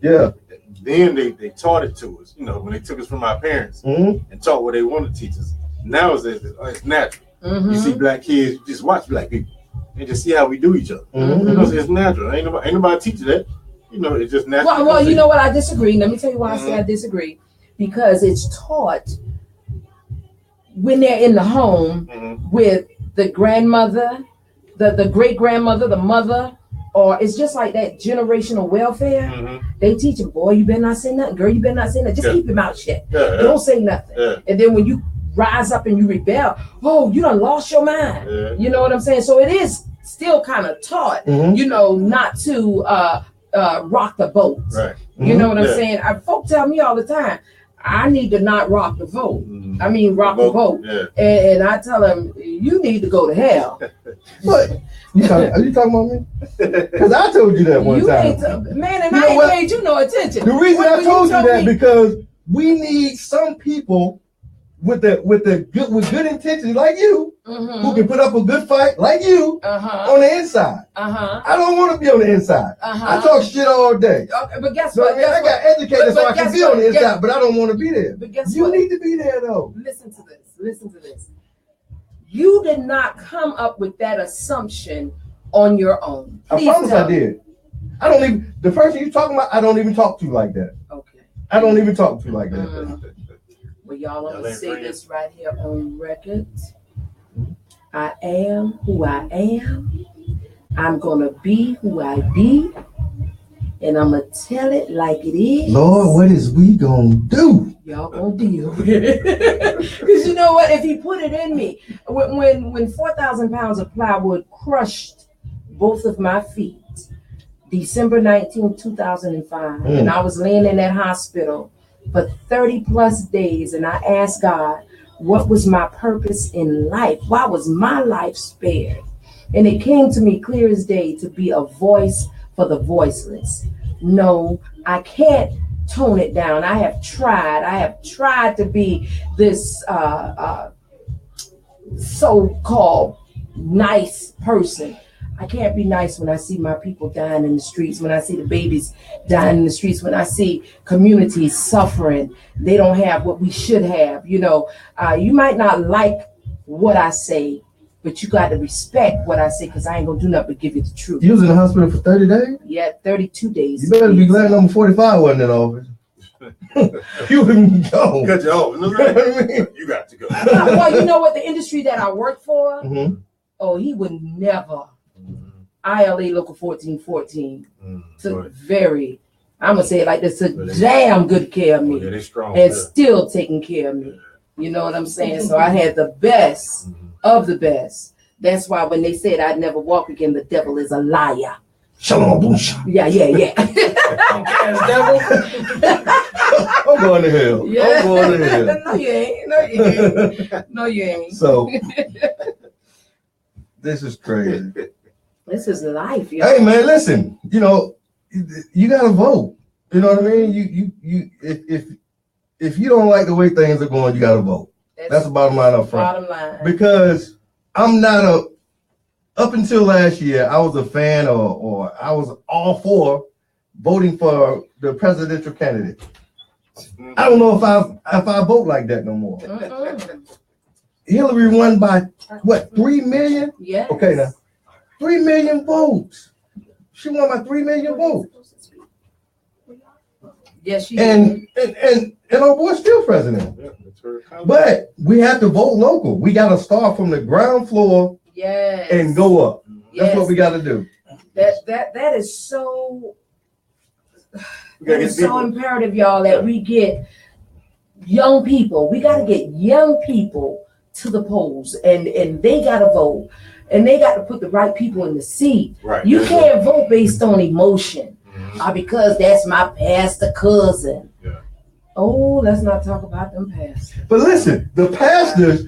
then they taught it to us. When they took us from our parents and taught what they want to teach us. Now it's natural. You see black kids, you just watch black people and just see how we do each other. It's natural. Ain't nobody teach you that. It's just natural. Well, you know what? I disagree. Let me tell you why I say I disagree. Because it's taught when they're in the home with the grandmother, the great grandmother, the mother, or it's just like that generational welfare. They teach them, boy, you better not say nothing. Girl, you better not say nothing. Just keep your mouth shut. Don't say nothing. And then when you rise up and you rebel, oh, you done lost your mind. You know what I'm saying? So it is still kind of taught, not to rock the boat. Right. You know what I'm saying? Folk tell me all the time, I need to not rock the boat. I mean, rock the boat. And I tell them, you need to go to hell. What? Are you talking about me? Because I told you that one time. Man, and I ain't paid you no attention. The reason I told you that because we need some people with good intentions like you, who can put up a good fight like you on the inside. I don't want to be on the inside. I talk shit all day. Okay, but guess so what? I got educated so I can be on the inside, but I don't want to be there. But guess you what? need to be there though. Listen to this. You did not come up with that assumption on your own. Please I promise I did. I don't even, the person you talking about, I don't even talk to like that. Okay. I don't even talk to like that. Well, y'all, I'm going to say this right here on record. I am who I am. I'm going to be who I be. And I'm going to tell it like it is. Lord, what is we going to do? Y'all going to deal with it. Because you know what? If he put it in me, when 4,000 pounds of plywood crushed both of my feet, December 19, 2005, and I was laying in that hospital for 30 plus days, and I asked God, what was my purpose in life? Why was my life spared? And it came to me clear as day to be a voice for the voiceless. No, I can't tone it down. I have tried to be this so-called nice person. I can't be nice when I see my people dying in the streets, when I see the babies dying in the streets, when I see communities suffering. They don't have what we should have. You might not like what I say, but you got to respect what I say, because I ain't going to do nothing but give you the truth. You was in the hospital for 30 days? Yeah, 32 days. You better be glad number 45 wasn't in office. You wouldn't go. Cut you off. You know what I mean? You got to go. Well, you know what? The industry that I work for, he would never. ILA Local 1414 took I'm going to say it like this, took damn good care of me. They're strong, and still taking care of me. You know what I'm saying? So I had the best of the best. That's why when they said I'd never walk again, the devil is a liar. Yeah. Devil. I'm going to hell. Yeah. I'm going to hell. No, you ain't. So, this is crazy. This is life, y'all. Hey man, listen. You gotta vote. You know what I mean? You if you don't like the way things are going, you gotta vote. That's the bottom line up front. Bottom line. Because I'm not up until last year, I was a fan or I was all for voting for the presidential candidate. I don't know if I vote like that no more. Hillary won by what, 3 million? Yeah. Okay, now 3 million votes. She won by 3 million votes. Yes, she and our boy's still president. But we have to vote local. We got to start from the ground floor and go up. That's what we got to do. That is so. That is so imperative, y'all, that we get young people. We got to get young people to the polls, and they got to vote, and they got to put the right people in the seat. Right. You can't vote based on emotion, because that's my pastor cousin. Yeah. Oh, let's not talk about them pastors. But listen, the pastors,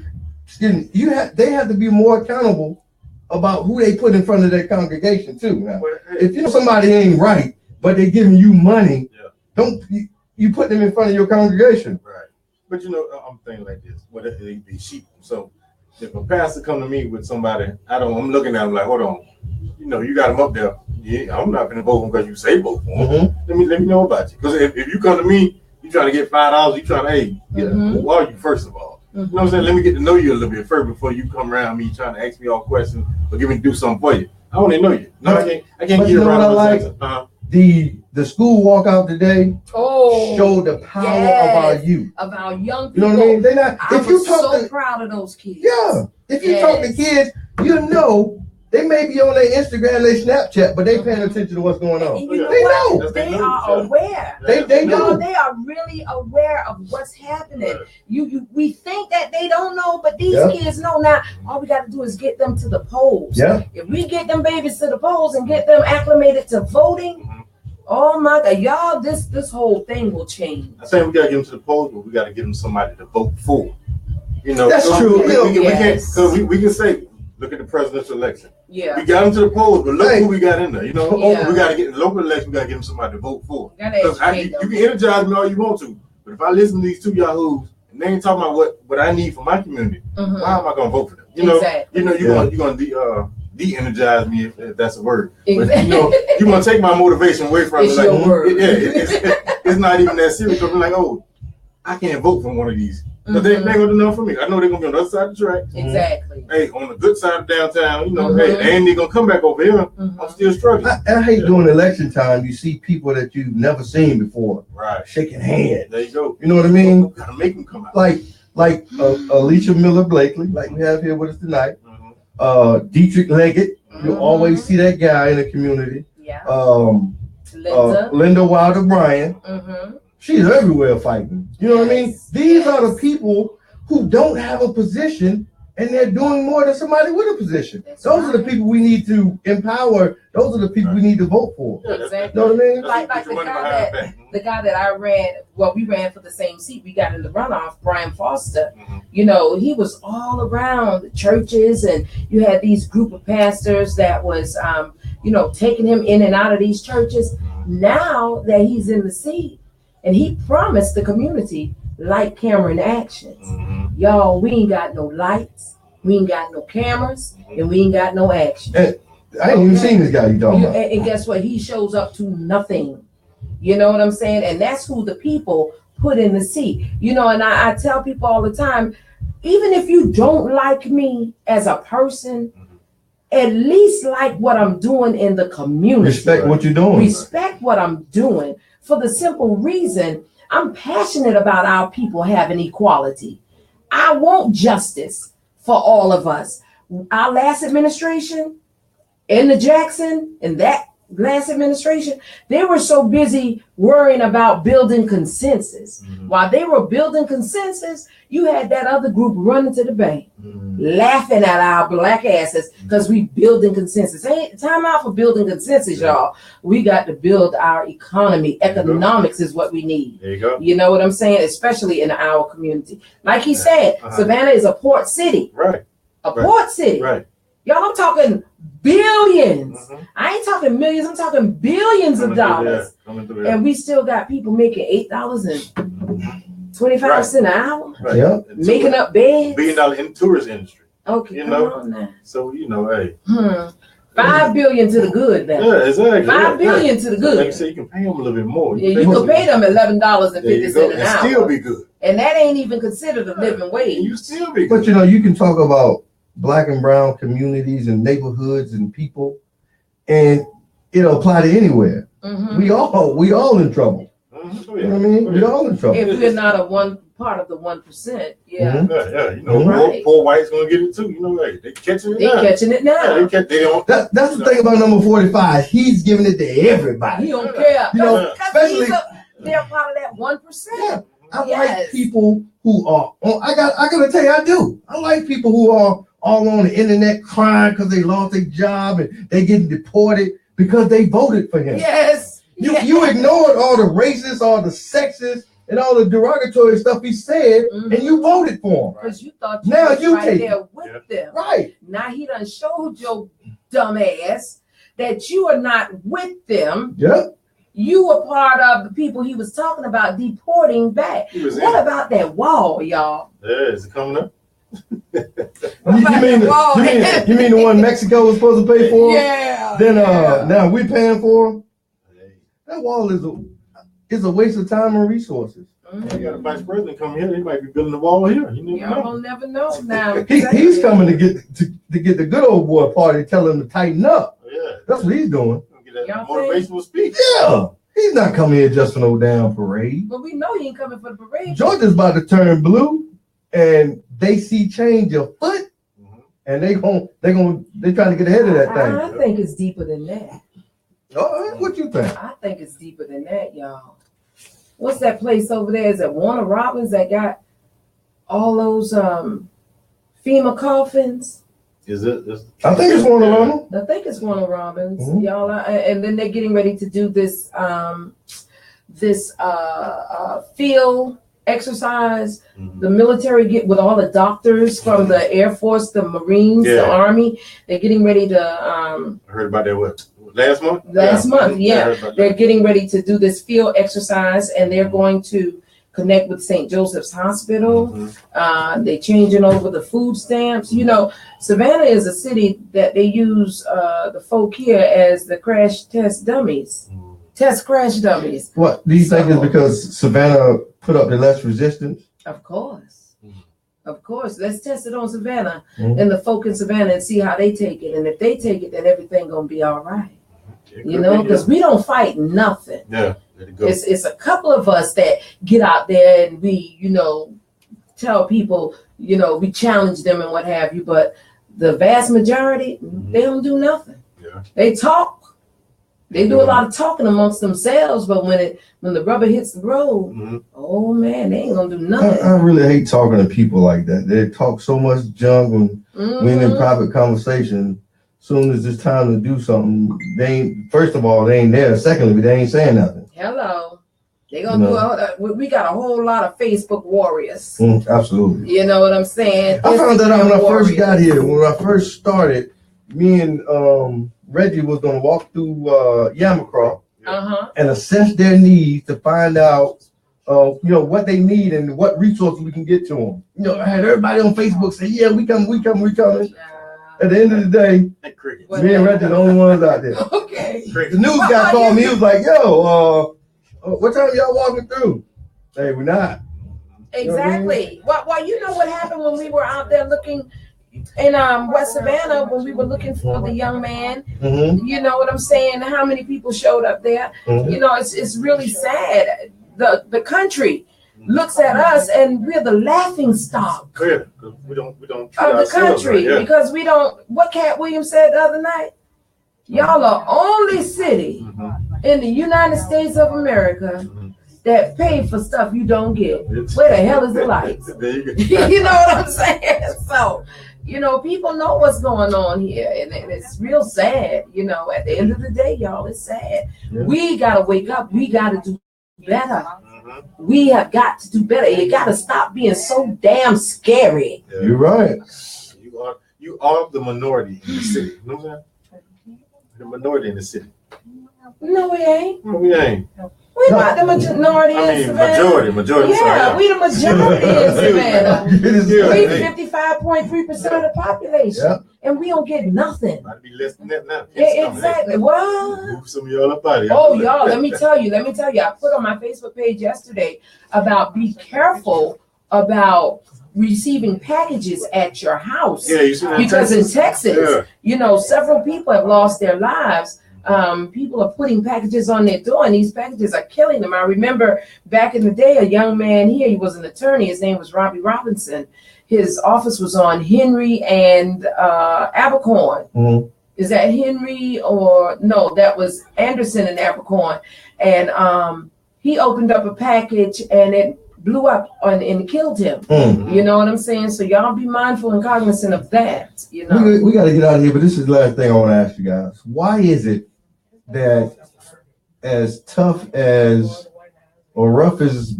they have to be more accountable about who they put in front of their congregation too. Now, if you know somebody ain't right, but they're giving you money, you put them in front of your congregation. Right. But I'm thinking like this. What if they sheep? So if a pastor come to me with somebody, I'm looking at him like, hold on, you got him up there. Yeah, I'm not gonna vote because you say vote for him. Let me know about you. Because if you come to me, you trying to get $5, you trying to, who are you first of all? You know what I'm saying? Let me get to know you a little bit first before you come around me trying to ask me all questions or get me to do something for you. I want to know you. No, I can't get around. What the school walkout today showed the power of our youth, of our young people. You know what I mean? They're not. If you talk so proud of those kids. Yeah, if you talk to kids, they may be on their Instagram, their Snapchat, but they paying attention to what's going on. They know. They are aware. They know. They are really aware of what's happening. We think that they don't know, but these kids know now. All we got to do is get them to the polls. Yeah. If we get them babies to the polls and get them acclimated to voting, oh my God, y'all, this whole thing will change. I think we got to get them to the polls, but we got to give them somebody to vote for. That's true. We can say, look at the presidential election. Yeah. We got them to the polls, but look who we got in there. We got to get the local election. We got to give them somebody to vote for. You can energize me all you want to, but if I listen to these two yahoos and they ain't talking about what I need for my community, why am I going to vote for them? Exactly. You're going to de-energize me if that's a word. Exactly. But you're going to take my motivation away from it's your word. It's not even that serious. Because I'm like, I can't vote for one of these. But they ain't gonna do nothing for me. I know they're gonna be on the other side of the track. Exactly. Hey, on the good side of downtown, hey, they ain't gonna come back over here. I'm still struggling. I hate during election time. You see people that you've never seen before, right? Shaking hands. There you go. You know what I mean? Gotta make them come out. Like Alicia Miller Blakely, like we have here with us tonight. Dietrich Leggett. You always see that guy in the community. Yeah. Linda Wilder Bryan. She's everywhere fighting. You know what I mean? These are the people who don't have a position and they're doing more than somebody with a position. Those are the people we need to empower. Those are the people we need to vote for. Exactly. You know what I mean? Like the guy that I ran, we ran for the same seat. We got in the runoff, Brian Foster. He was all around the churches, and you had these group of pastors that was, taking him in and out of these churches. Now that he's in the seat, and he promised the community light, camera, and actions. Y'all, we ain't got no lights, we ain't got no cameras, and we ain't got no action. I ain't even seen this guy you talking about. And guess what? He shows up to nothing. You know what I'm saying? And that's who the people put in the seat. And I tell people all the time, even if you don't like me as a person, at least like what I'm doing in the community. Respect what you're doing. Respect what I'm doing. For the simple reason, I'm passionate about our people having equality. I want justice for all of us. Our last administration, in the Jackson, and that last administration, they were so busy worrying about building consensus. While they were building consensus, you had that other group running to the bank, laughing at our black asses because we building consensus. Ain't time out for building consensus, y'all. We got to build our economy. Economics is what we need. There you go. You know what I'm saying? Especially in our community. Like he said, Savannah is a port city. Right. Port city. Right. Y'all, I'm talking billions. I ain't talking millions. I'm talking billions of dollars. And we still got people making $8.25 an hour. Right. Yeah. Making up beds. $1 billion in the tourist industry. Okay, come on now. So, hey. $5 billion to the good then. Yeah, exactly. $5 billion to the good. Like you say, you can pay them a little bit more. You can pay them $11.50 an hour. Still be good. And that ain't even considered a living wage. You still be good. But you can talk about Black and brown communities and neighborhoods and people, and it'll apply to anywhere. We all in trouble. You know what I mean? We all in trouble. If we're not part of the 1%, Poor whites gonna get it too. They catching it now. Catching it now. They don't. That's the thing about number 45. He's giving it to everybody. He don't care. Especially they're part of that 1%. Yeah. I like people who are. I gotta tell you, I do. I like people who are all on the internet crying because they lost their job and they getting deported because they voted for him. Yes. You ignored all the racist, all the sexist, and all the derogatory stuff he said, and you voted for him. Because you thought now you right there with them. Right. Now he done showed your dumb ass that you are not with them. Yep. You were part of the people he was talking about deporting back. What about that wall, y'all? Yeah, is it coming up? You mean the one Mexico was supposed to pay for? Yeah. Then now we paying for? That wall is a waste of time and resources. You got a vice president coming here, he might be building the wall here. Y'all never know now. He's coming to get the good old boy party, tell him to tighten up. Yeah. That's what he's doing. Get that motivational speech. Yeah. He's not coming here just for no damn parade. But we know he ain't coming for the parade. Georgia's about to turn blue, and they see change afoot, and they trying to get ahead of that thing. I think it's deeper than that. What you think? I think it's deeper than that, y'all. What's that place over there? Is it Warner Robins that got all those FEMA coffins? Is it? I think it's Warner Robins. I think it's Warner Robins, y'all. And then they're getting ready to do this field exercise. The military get with all the doctors from the Air Force, the Marines, the Army. They're getting ready to. I heard about that. Last month? Last month, yeah. They're getting ready to do this field exercise, and they're going to connect with St. Joseph's Hospital. They're changing over the food stamps. You know, Savannah is a city that they use the folk here as the crash test dummies. Test crash dummies. What do you think is because Savannah put up the less resistance? Of course. Of course. Let's test it on Savannah and the folk in Savannah and see how they take it. And if they take it, then everything gonna be all right. You know, because we don't fight nothing. Yeah. It's a couple of us that get out there and we, tell people, we challenge them and what have you. But the vast majority, they don't do nothing. Yeah. They talk. They do a lot of talking amongst themselves, but when the rubber hits the road, oh man, they ain't gonna do nothing. I really hate talking to people like that. They talk so much junk when we're in private conversation. Soon as it's time to do something, first of all, they ain't there. Secondly, they ain't saying nothing. Hello. They gonna we got a whole lot of Facebook warriors. Absolutely. You know what I'm saying? I found that out when I first got here. When I first started, me and Reggie was gonna walk through Yamacraw and assess their needs to find out what they need and what resources we can get to them. I had everybody on Facebook say, yeah, we coming. At the end of the day, me and Reggie the only ones out there. Okay. The news guy called me. He was like, yo, what time y'all walking through? Hey, we're not. Exactly. You know what I mean? Well, you know what happened when we were out there looking in West Savannah when we were looking for the young man. You know what I'm saying? How many people showed up there? It's really sad. The country looks at us and we're the laughing stock we don't of the country because we don't. What Cat Williams said the other night, y'all are only city in the United States of America that pay for stuff you don't get. Where the hell is the lights? You know what I'm saying? So people know what's going on here, and it's real sad. At the end of the day, y'all, it's sad. We gotta wake up. We gotta do better. We have got to do better. You got to stop being so damn scary. Yeah. You're right. You are the minority in the city. You know what I'm saying? The minority in the city. No, we ain't. No, we ain't. We not the minority in Savannah. Majority. Yeah, we the majority in Savannah. We 55.3% of the population, and we don't get nothing. Might be less than that now. Exactly. What? Move some of y'all up out of here. Oh, y'all, let me tell you. I put on my Facebook page yesterday about be careful about receiving packages at your house. Yeah, you see that because in Texas, several people have lost their lives. People are putting packages on their door, and these packages are killing them. I remember back in the day, a young man here, he was an attorney. His name was Robbie Robinson. His office was on Henry and Abercorn. Is that Henry or no? That was Anderson and Abercorn. And he opened up a package, and it blew up and killed him. You know what I'm saying? So y'all be mindful and cognizant of that. We got to get out of here, but this is the last thing I want to ask you guys. Why is it that as tough as or rough as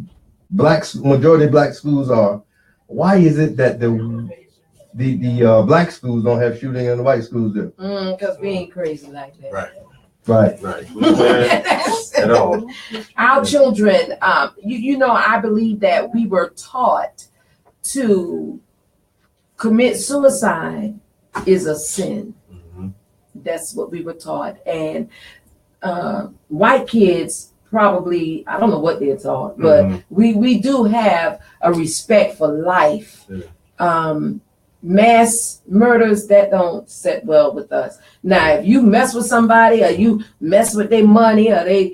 majority of black schools are, why is it that the black schools don't have shooting and the white schools do? Because we ain't crazy like that. Right. Right. At all. Our children, you know, I believe that we were taught to commit suicide is a sin. Mm-hmm. That's what we were taught. And white kids probably, I don't know what they're taught, but we do have a respect for life. Yeah. Mass murders, that don't sit well with us. Now, if you mess with somebody or you mess with their money or they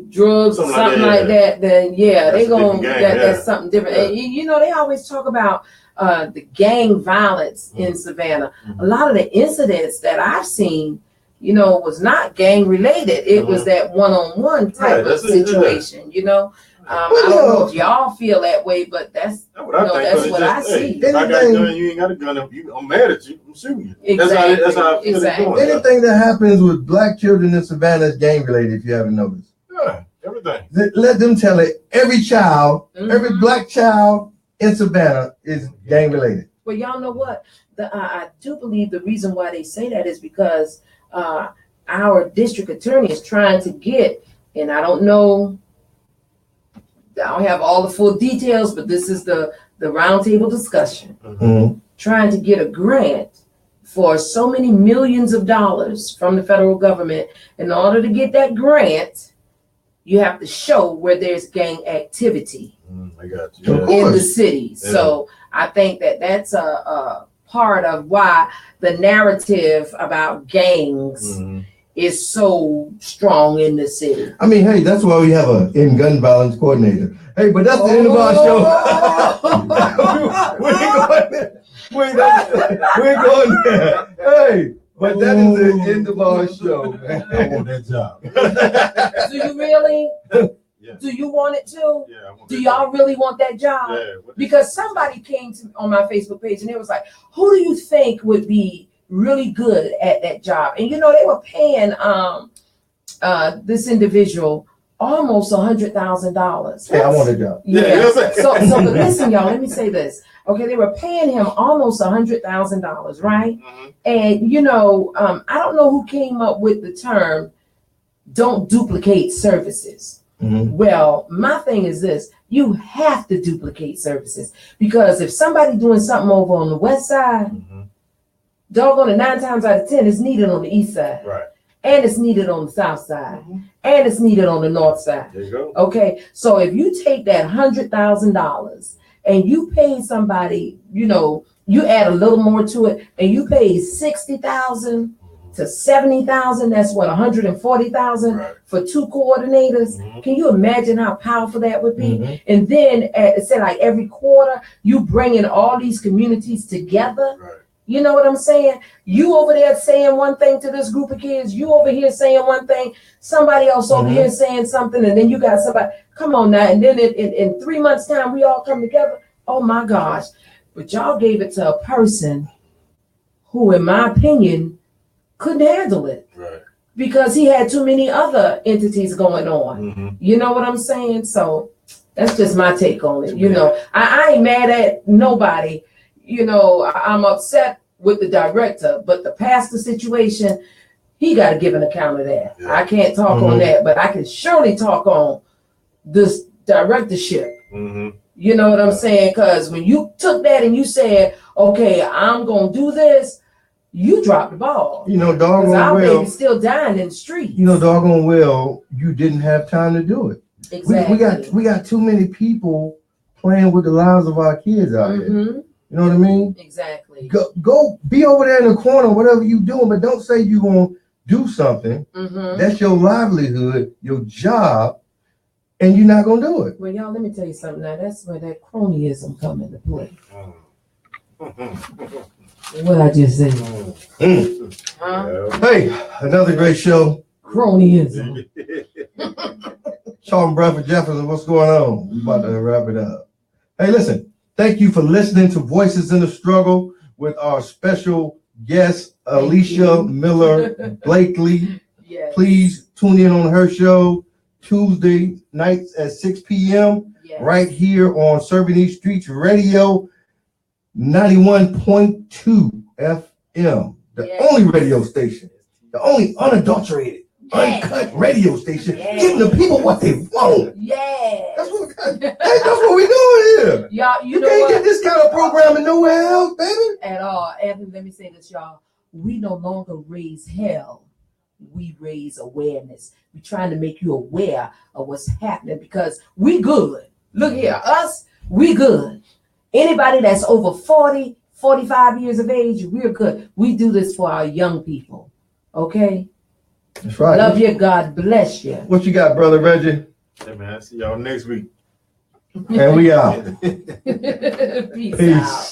drugs or something like that, then yeah, they gonna that's something different. Yeah. And you know, they always talk about the gang violence in Savannah. A lot of the incidents that I've seen, you know, was not gang related. It was that one-on-one type of situation, you know. I don't know if y'all feel that way, but that's what I see. If I got a gun, you ain't got a gun. I'm mad at you. I'm shooting you. Exactly. That's how I feel. Exactly. Anything that happens with black children in Savannah is gang related. If you haven't noticed, yeah, everything. Let them tell it. Every child, every black child in Savannah is gang related. Well, y'all know what? I do believe the reason why they say that is because our district attorney is trying to get, and I don't know. I don't have all the full details, but this is the roundtable discussion. Trying to get a grant for so many millions of dollars from the federal government. In order to get that grant, you have to show where there's gang activity I got you. in the city. Yeah. So I think that's a part of why the narrative about gangs is so strong in the city. I mean, hey, that's why we have a gun violence coordinator. Hey, but that's the end of our show. we ain't going there. Hey, but that is the end of our show, man. I want that job. Do you really? Yeah. Do you want it too? Yeah, I want do y'all job. Really want that job? Yeah. Because somebody came on my Facebook page and it was like, who do you think would be really good at that job? And you know, they were paying this individual almost $100,000. Hey, I want a job. Yeah. So but listen, y'all, let me say this. Okay, they were paying him almost $100,000, right? And you know, I don't know who came up with the term "don't duplicate services." Well, my thing is this: you have to duplicate services, because if somebody doing something over on the west side, doggone it, 9 times out of 10, it's needed on the east side. Right. And it's needed on the south side. And it's needed on the north side. There you go. Okay. So if you take that $100,000 and you pay somebody, you know, you add a little more to it, and you pay $60,000 to $70,000, that's what, $140,000 for 2 coordinators. Can you imagine how powerful that would be? And then say like every quarter, you bring in all these communities together. Right. You know what I'm saying? You over there saying one thing to this group of kids, you over here saying one thing, somebody else over here saying something, and then you got somebody, come on now, and then in 3 months' time, we all come together. Oh my gosh. But y'all gave it to a person who, in my opinion, couldn't handle it. Right. Because he had too many other entities going on. You know what I'm saying? So that's just my take on it. You know, I ain't mad at nobody. You know, I'm upset with the director, but the pastor situation, he got to give an account of that. Yeah. I can't talk on that, but I can surely talk on this directorship. You know what I'm saying? Because when you took that and you said, okay, I'm going to do this, you dropped the ball. You know, doggone well. Our baby's still dying in the street. You know, doggone well, you didn't have time to do it. Exactly. We got too many people playing with the lives of our kids out here. You know what I mean? Exactly. Go be over there in the corner, whatever you doing, but don't say you're going to do something. That's your livelihood, your job, and you're not going to do it. Well, y'all, let me tell you something now. That's where that cronyism come into play. What I just said. Hey, another great show. Cronyism. Charlton Bradford Jefferson, what's going on? We about to wrap it up. Hey, listen. Thank you for listening to Voices in the Struggle with our special guest, Alicia Miller Blakely. Yes. Please tune in on her show Tuesday nights at 6 p.m. right here on Serving These Streets Radio 91.2 FM. The only radio station, the only unadulterated uncut radio station, giving the people what they want. Yeah. That's what we doing here. Y'all, you know can't what? get this kind of programming nowhere else, baby. At all. Anthony, let me say this, y'all. We no longer raise hell. We raise awareness. We're trying to make you aware of what's happening because we good. Look here, us, we good. Anybody that's over 40, 45 years of age, we're good. We do this for our young people. Okay? That's right. Love you. God bless you. What you got, Brother Reggie? Hey, man, see y'all next week. And we out. Peace Peace. out.